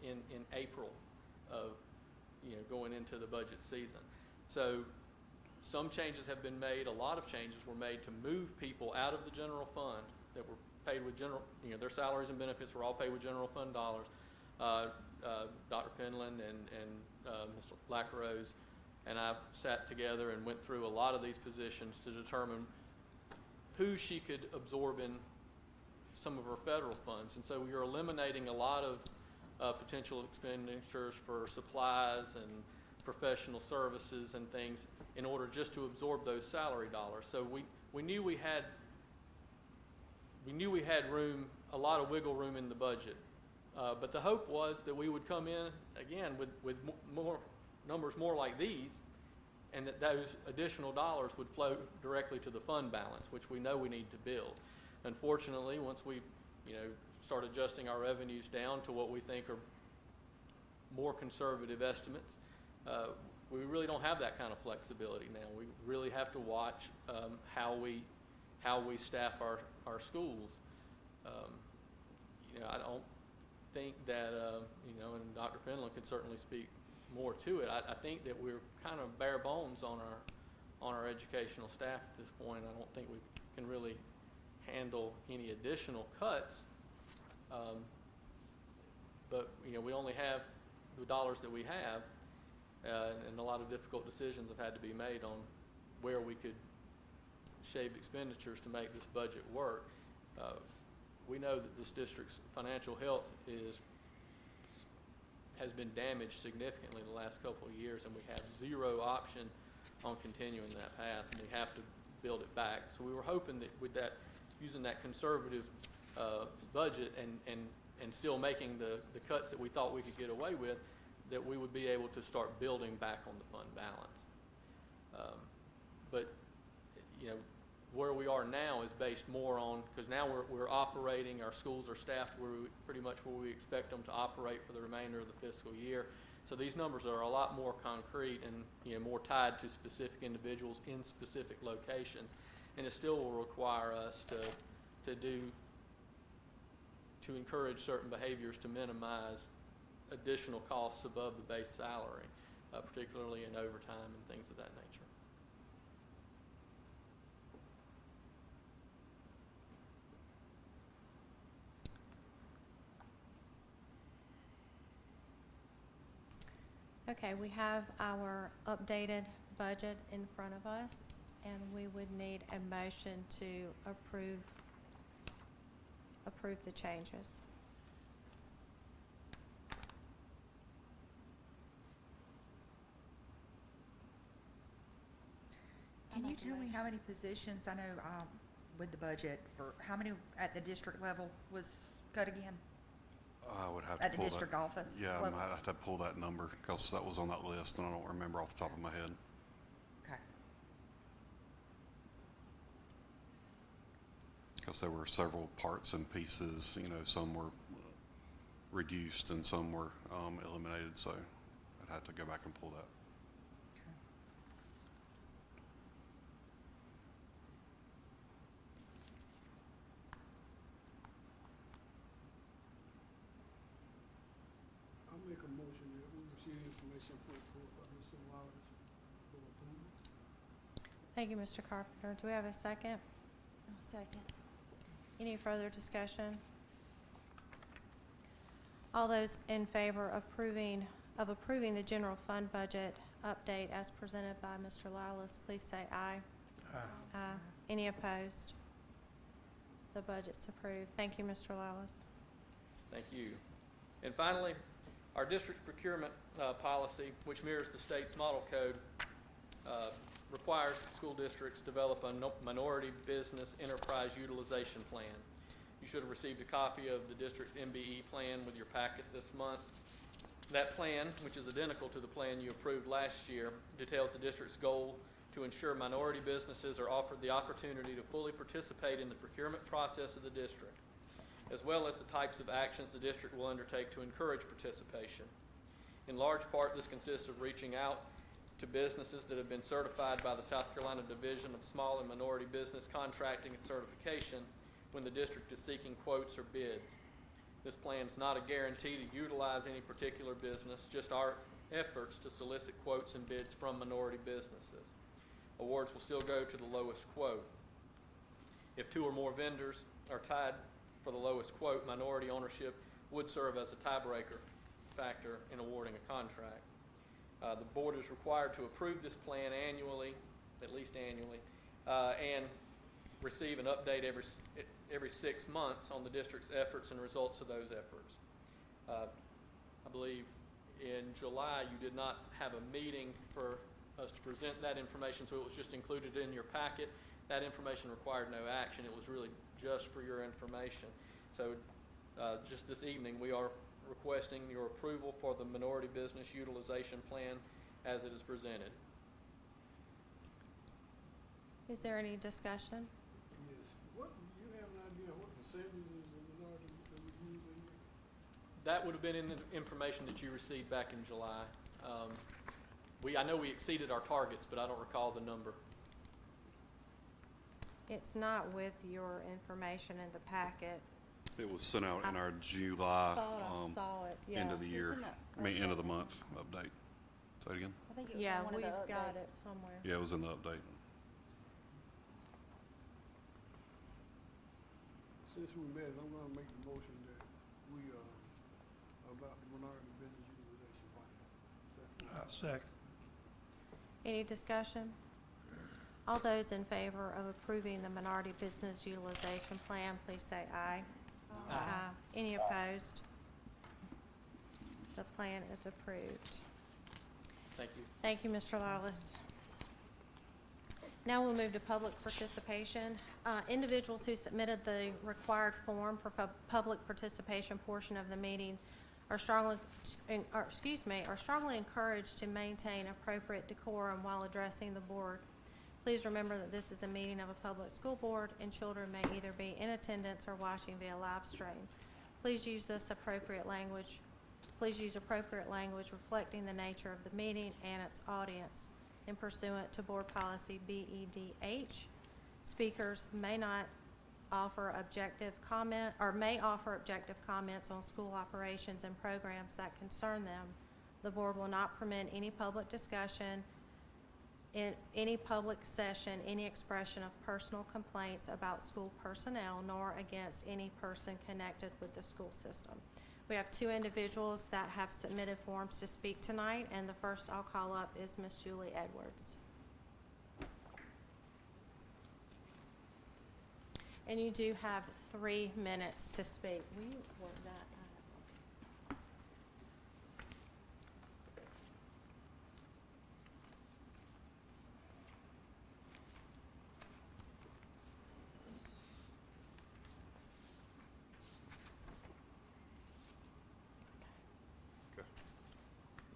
in April of, going into the budget season. So some changes have been made, a lot of changes were made to move people out of the general fund that were paid with their salaries and benefits were all paid with general fund dollars. Dr. Penland and Ms. Lacrose and I sat together and went through a lot of these positions to determine who she could absorb in some of her federal funds. And so we are eliminating a lot of potential expenditures for supplies and professional services and things in order just to absorb those salary dollars. So we knew we had room, a lot of wiggle room in the budget. But the hope was that we would come in, again, with more numbers more like these, and that those additional dollars would flow directly to the fund balance, which we know we need to build. Unfortunately, once we, start adjusting our revenues down to what we think are more conservative estimates, we really don't have that kind of flexibility now. We really have to watch how we staff our schools. I don't think that, and Dr. Penland could certainly speak more to it. I think that we're kind of bare bones on our educational staff at this point. I don't think we can really handle any additional cuts. But we only have the dollars that we have, and a lot of difficult decisions have had to be made on where we could shave expenditures to make this budget work. We know that this district's financial health has been damaged significantly the last couple of years, and we have zero option on continuing that path, and we have to build it back. So we were hoping that with that, using that conservative budget and still making the cuts that we thought we could get away with, that we would be able to start building back on the fund balance. But where we are now is based more on, because now we're operating, our schools are staffed pretty much where we expect them to operate for the remainder of the fiscal year. So these numbers are a lot more concrete and more tied to specific individuals in specific locations. And it still will require us to encourage certain behaviors to minimize additional costs above the base salary, particularly in overtime and things of that nature. Okay, we have our updated budget in front of us, and we would need a motion to approve the changes. Can you tell me how many positions, I know with the budget, for how many at the district level was cut again? I would have to At the pull district that. office Yeah, I level? might have to pull that number because that was on that list and I don't remember off the top of my head. Okay. Because there were several parts and pieces, some were reduced and some were eliminated, so I'd have to go back and pull that. information put forth by Mr. Wallace for approval. Thank you, Mr. Carpenter. Do we have a second? Second. Any further discussion? All those in favor of approving the general fund budget update as presented by Mr. Lawless, please say aye. Aye. Any opposed? The budget's approved. Thank you, Mr. Lawless. Thank you. And finally, our district procurement policy, which mirrors the state's model code, requires school districts develop a minority business enterprise utilization plan. You should have received a copy of the district's MBE plan with your packet this month. That plan, which is identical to the plan you approved last year, details the district's goal to ensure minority businesses are offered the opportunity to fully participate in the procurement process of the district, as well as the types of actions the district will undertake to encourage participation. In large part, this consists of reaching out to businesses that have been certified by the South Carolina Division of Small and Minority Business Contracting and Certification when the district is seeking quotes or bids. This plan is not a guarantee to utilize any particular business, just our efforts to solicit quotes and bids from minority businesses. Awards will still go to the lowest quote. If two or more vendors are tied for the lowest quote, minority ownership would serve as a tiebreaker factor in awarding a contract. The board is required to approve this plan annually, at least annually, and receive an update every 6 months on the district's efforts and results of those efforts. I believe in July you did not have a meeting for us to present that information, so it was just included in your packet. That information required no action. It was really just for your information. So just this evening, we are requesting your approval for the minority business utilization plan as it is presented. Is there any discussion? Yes. What, you have an idea what percentages of minority that we usually use? That would have been in the information that you received back in July. I know we exceeded our targets, but I don't recall the number. It's not with your information in the packet. It was sent out in our July, Thought I saw it, yeah. end of the year, Isn't it- I mean, end of the month update. Say it again? I think it was Yeah, on one of we've the got updates. it somewhere. Yeah, it was in the update. Since we met, I'm gonna make the motion that we, about the minority business utilization plan. Second. Any discussion? All those in favor of approving the minority business utilization plan, please say aye. Aye. Any opposed? The plan is approved. Thank you. Thank you, Mr. Lawless. Now we'll move to public participation. Individuals who submitted the required form for public participation portion of the meeting are strongly encouraged to maintain appropriate decorum while addressing the board. Please remember that this is a meeting of a public school board and children may either be in attendance or watching via live stream. Please use appropriate language reflecting the nature of the meeting and its audience. In pursuant to Board Policy BEDH, speakers may not offer objective comment or may offer objective comments on school operations and programs that concern them. The board will not permit any public discussion in any public session, any expression of personal complaints about school personnel, nor against any person connected with the school system. We have two individuals that have submitted forms to speak tonight, and the first I'll call up is Miss Julie Edwards. And you do have 3 minutes to speak. Will you work that out?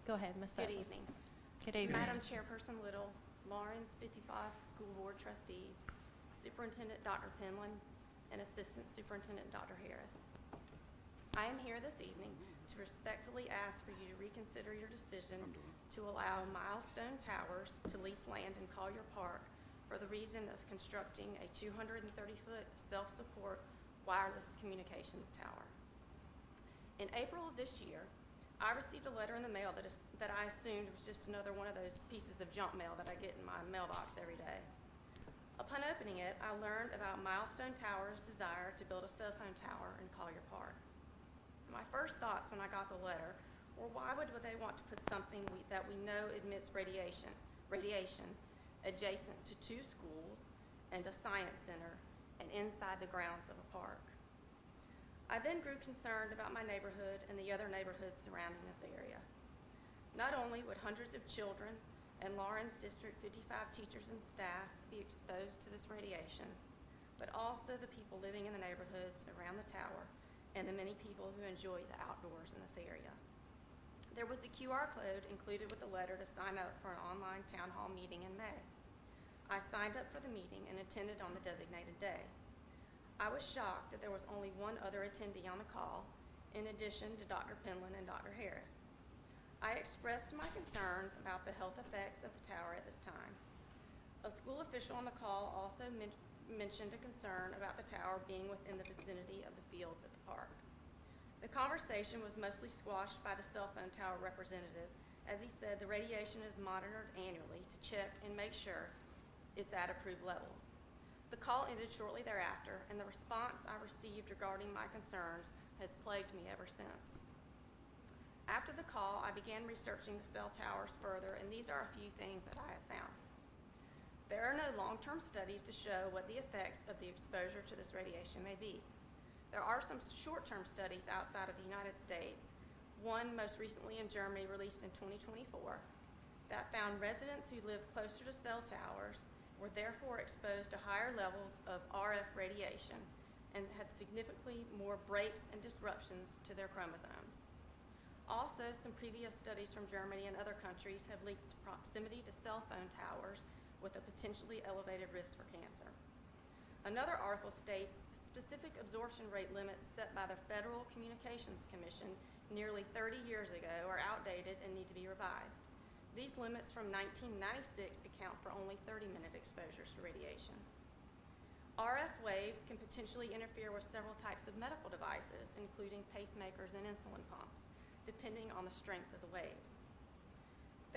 Go ahead, Ms. Good Edwards. evening. Good evening. Madam Chairperson Little, Lawrence 55 School Board Trustees, Superintendent Dr. Penland, and Assistant Superintendent Dr. Harris. I am here this evening to respectfully ask for you to reconsider your decision to allow Milestone Towers to lease land in Collier Park for the reason of constructing a 230-foot self-support wireless communications tower. In April of this year, I received a letter in the mail that I assumed was just another one of those pieces of junk mail that I get in my mailbox every day. Upon opening it, I learned about Milestone Tower's desire to build a cell phone tower in Collier Park. My first thoughts when I got the letter were, why would they want to put something that we know emits radiation adjacent to 2 schools and a science center and inside the grounds of a park? I then grew concerned about my neighborhood and the other neighborhoods surrounding this area. Not only would hundreds of children and Lawrence District 55 teachers and staff be exposed to this radiation, but also the people living in the neighborhoods around the tower and the many people who enjoy the outdoors in this area. There was a QR code included with the letter to sign up for an online town hall meeting in May. I signed up for the meeting and attended on the designated day. I was shocked that there was only one other attendee on the call, in addition to Dr. Penland and Dr. Harris. I expressed my concerns about the health effects of the tower at this time. A school official on the call also mentioned a concern about the tower being within the vicinity of the fields at the park. The conversation was mostly squashed by the cell phone tower representative, as he said the radiation is monitored annually to check and make sure it's at approved levels. The call ended shortly thereafter, and the response I received regarding my concerns has plagued me ever since. After the call, I began researching the cell towers further, and these are a few things that I have found. There are no long-term studies to show what the effects of the exposure to this radiation may be. There are some short-term studies outside of the United States, one most recently in Germany released in 2024, that found residents who live closer to cell towers were therefore exposed to higher levels of RF radiation and had significantly more breaks and disruptions to their chromosomes. Also, some previous studies from Germany and other countries have linked proximity to cell phone towers with a potentially elevated risk for cancer. Another article states specific absorption rate limits set by the Federal Communications Commission nearly 30 years ago are outdated and need to be revised. These limits from 1996 account for only 30-minute exposures to radiation. RF waves can potentially interfere with several types of medical devices, including pacemakers and insulin pumps, depending on the strength of the waves.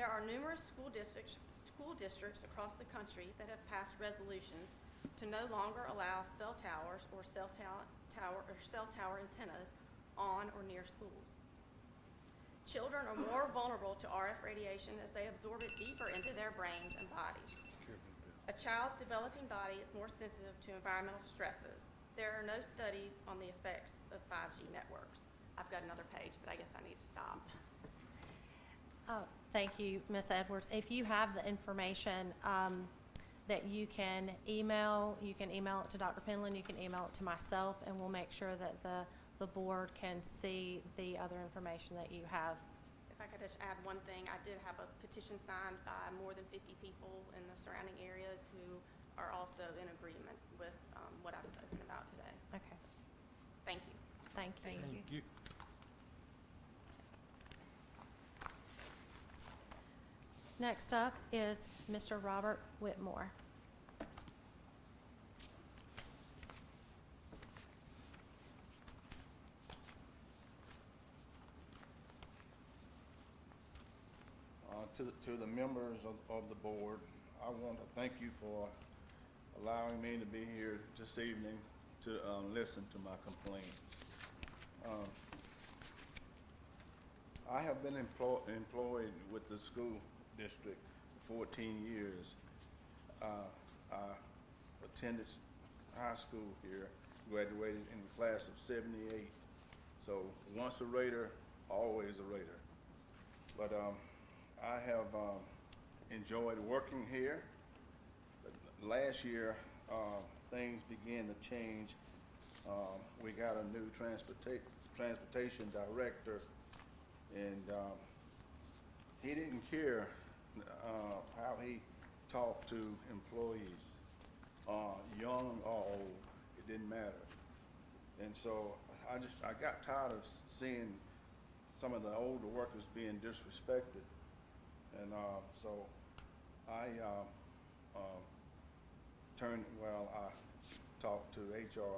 There are numerous school districts across the country that have passed resolutions to no longer allow cell towers or cell tower antennas on or near schools. Children are more vulnerable to RF radiation as they absorb it deeper into their brains and bodies. A child's developing body is more sensitive to environmental stresses. There are no studies on the effects of 5G networks. I've got another page, but I guess I need to stop. Thank you, Ms. Edwards. If you have the information that you can email it to Dr. Penland, you can email it to myself, and we'll make sure that the board can see the other information that you have. If I could just add one thing, I did have a petition signed by more than 50 people in the surrounding areas who are also in agreement with what I've spoken about today. Okay. Thank you. Thank you. Thank you. Next up is Mr. Robert Whitmore. To the members of the board, I want to thank you for allowing me to be here this evening to listen to my complaints. I have been employed with the school district for 14 years. I attended high school here, graduated in the class of 78. So once a Raider, always a Raider. But I have enjoyed working here. But last year, things began to change. We got a new transportation director, and he didn't care how he talked to employees, young or old. It didn't matter. And so I got tired of seeing some of the older workers being disrespected. And so I talked to HR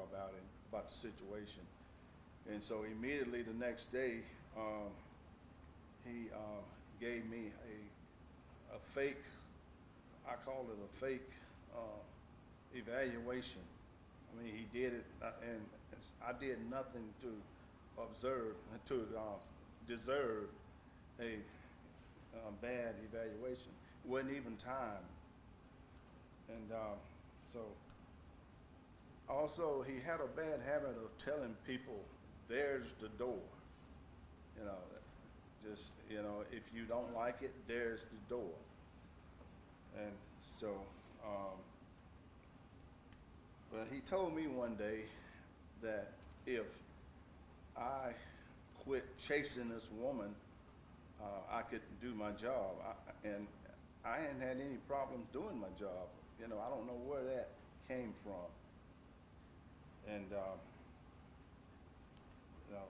about the situation. And so immediately the next day, he gave me a fake, I call it a fake evaluation. I mean, he did it, and I did nothing to deserve a bad evaluation. It wasn't even time. And so, also, he had a bad habit of telling people, there's the door. You know, just, you know, if you don't like it, there's the door. And so, but he told me one day that if I quit chasing this woman, I could do my job. And I hadn't had any problems doing my job. You know, I don't know where that came from. And, you know,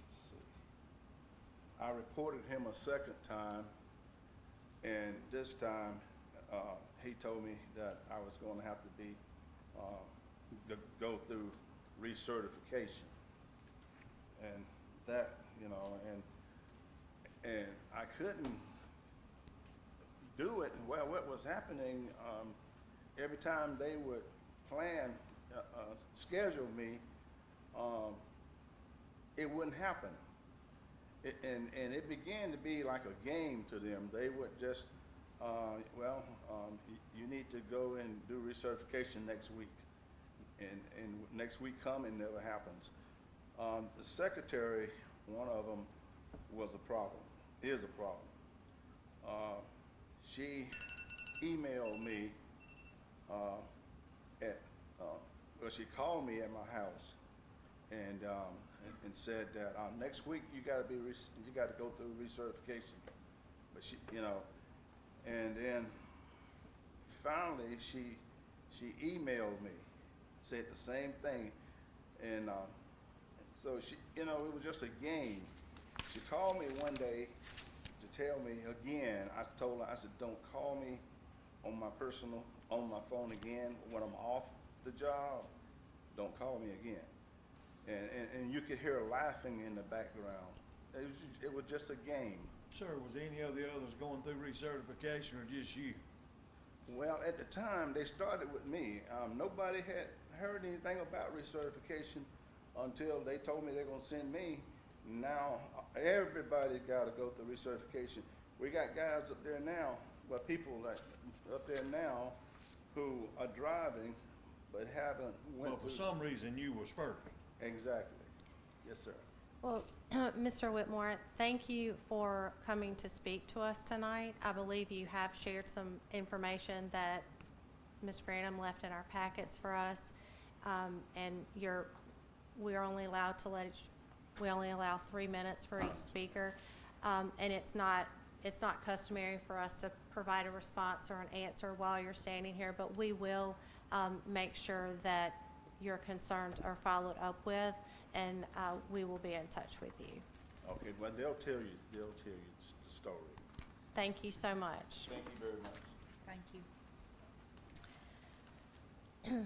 let's see. I reported him a second time, and this time he told me that I was going to have to be go through recertification, and that, you know, and I couldn't do it. Well, what was happening, every time they would plan, schedule me, it wouldn't happen. And it began to be like a game to them. They would just, you need to go and do recertification next week. And next week come, and never happens. The secretary, one of them, was a problem, is a problem. She emailed me she called me at my house and said that next week you got to go through recertification. But she, you know, and then finally she emailed me, said the same thing, and so she, you know, it was just a game. She called me one day to tell me again. I told her, I said, don't call me on my phone again when I'm off the job. Don't call me again. And you could hear her laughing in the background. It was just a game. Sir, was any of the others going through recertification or just you? Well, at the time, they started with me. Nobody had heard anything about recertification until they told me they're going to send me. Now, everybody got to go through recertification. We got guys up there now, but people like up there now who are driving but haven't went Well, for through. some reason, you was first. Exactly. Yes, sir. Well, Mr. Whitmore, thank you for coming to speak to us tonight. I believe you have shared some information that Ms. Branham left in our packets for us, and we're only allowed to we only allow 3 minutes for each speaker, and it's not customary for us to provide a response or an answer while you're standing here, but we will make sure that your concerns are followed up with, and we will be in touch with you. Okay, well, they'll tell you the story. Thank you so much. Thank you very much. Thank you.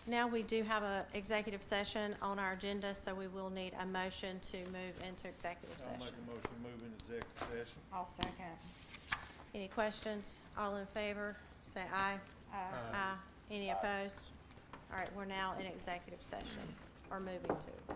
Now we do have an executive session on our agenda, so we will need a motion to move into executive I'll session. make a motion to move into executive session. I'll second. Any questions? All in favor, say aye. Aye. Any opposed? All right, we're now in executive session, or moving to.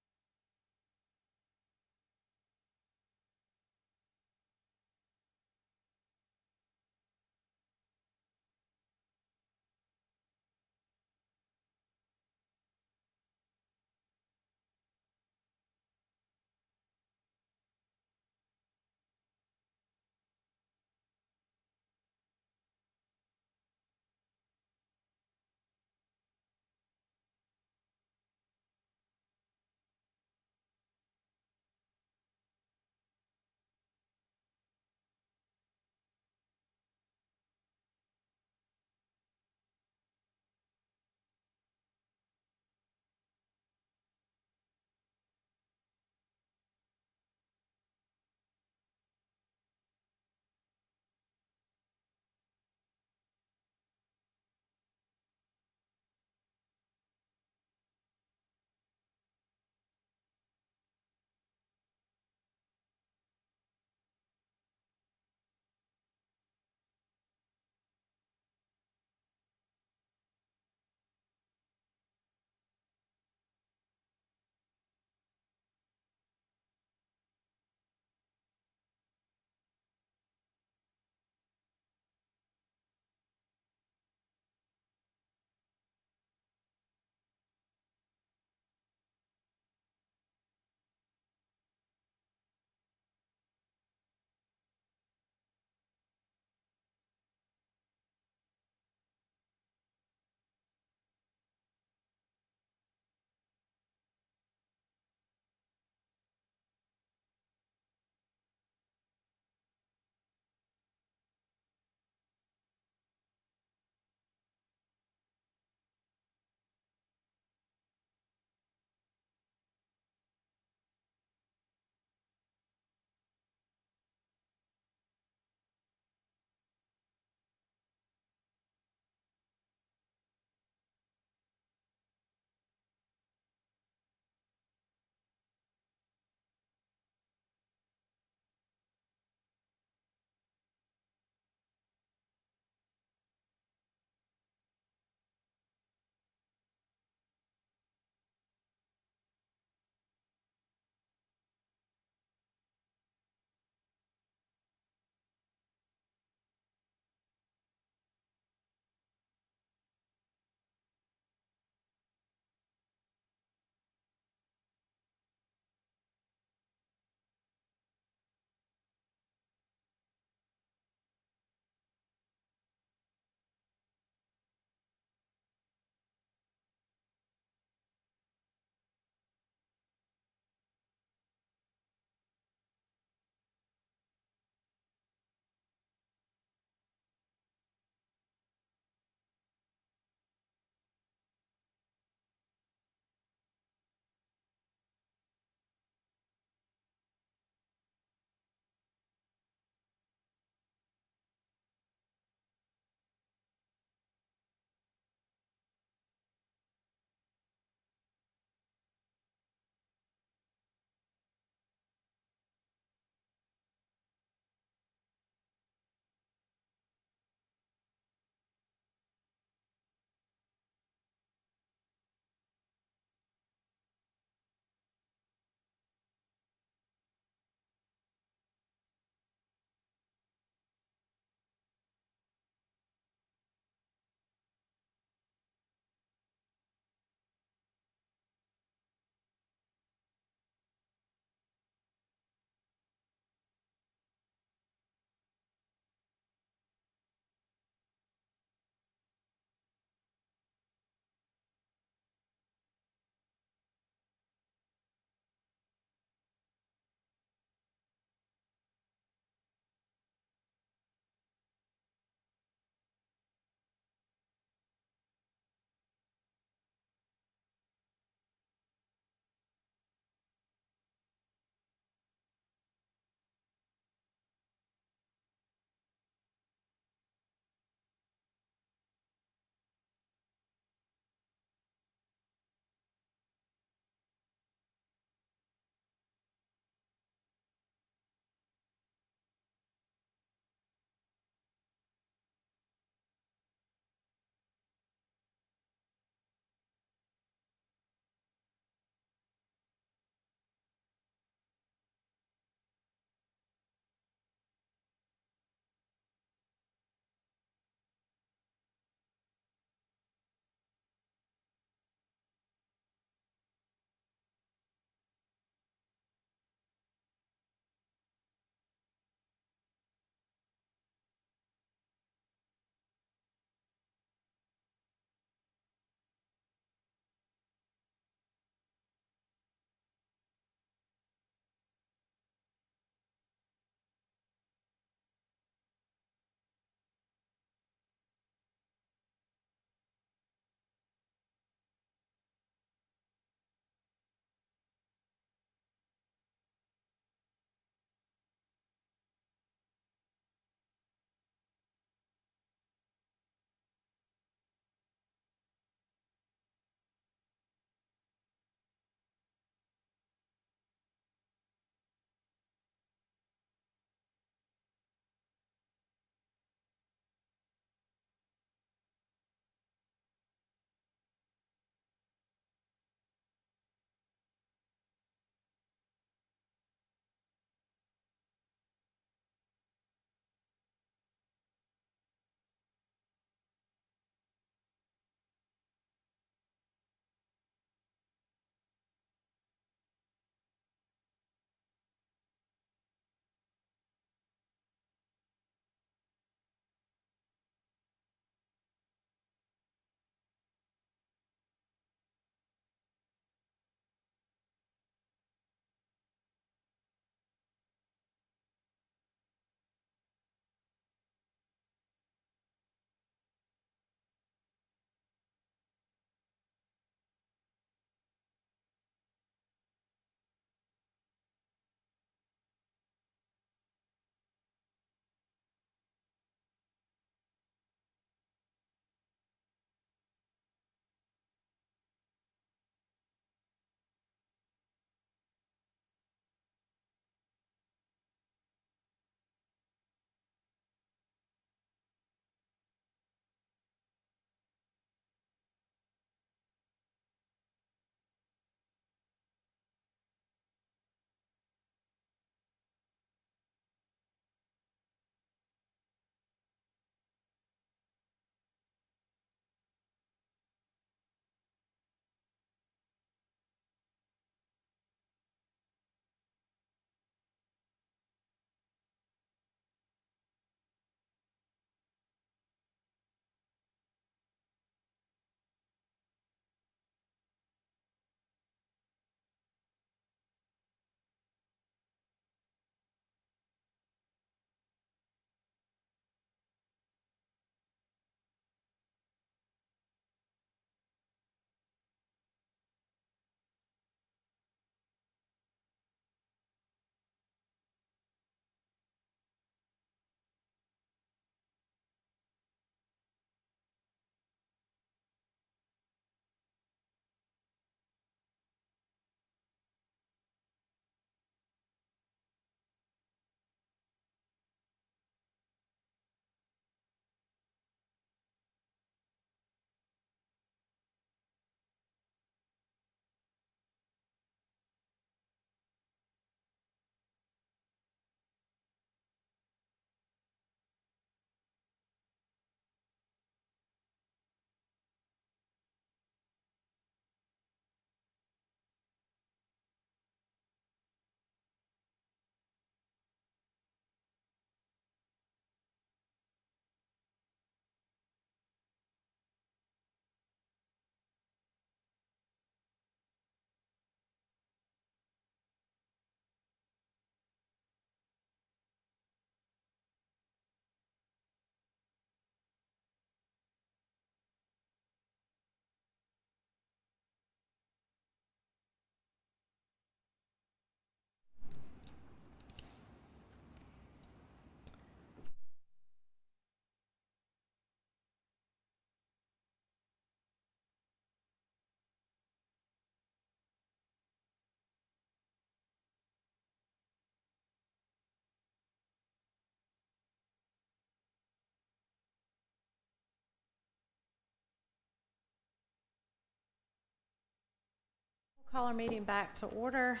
Call our meeting back to order.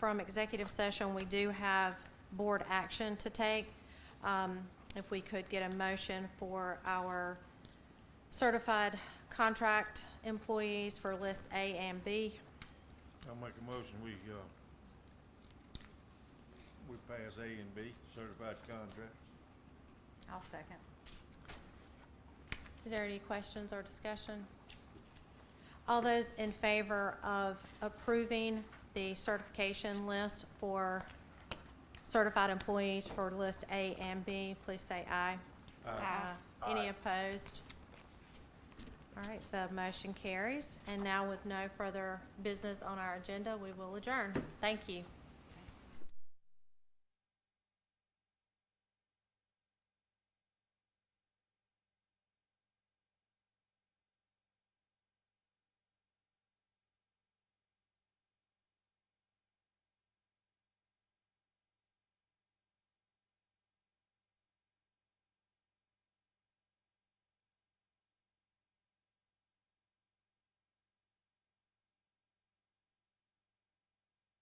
From executive session, we do have board action to take. If we could get a motion for our certified contract employees for list A and B. I'll make a motion, we pass A and B, certified contracts. I'll second. Is there any questions or discussion? All those in favor of approving the certification list for certified employees for list A and B, please say aye. Aye. Any opposed? All right, the motion carries. And now with no further business on our agenda, we will adjourn. Thank you.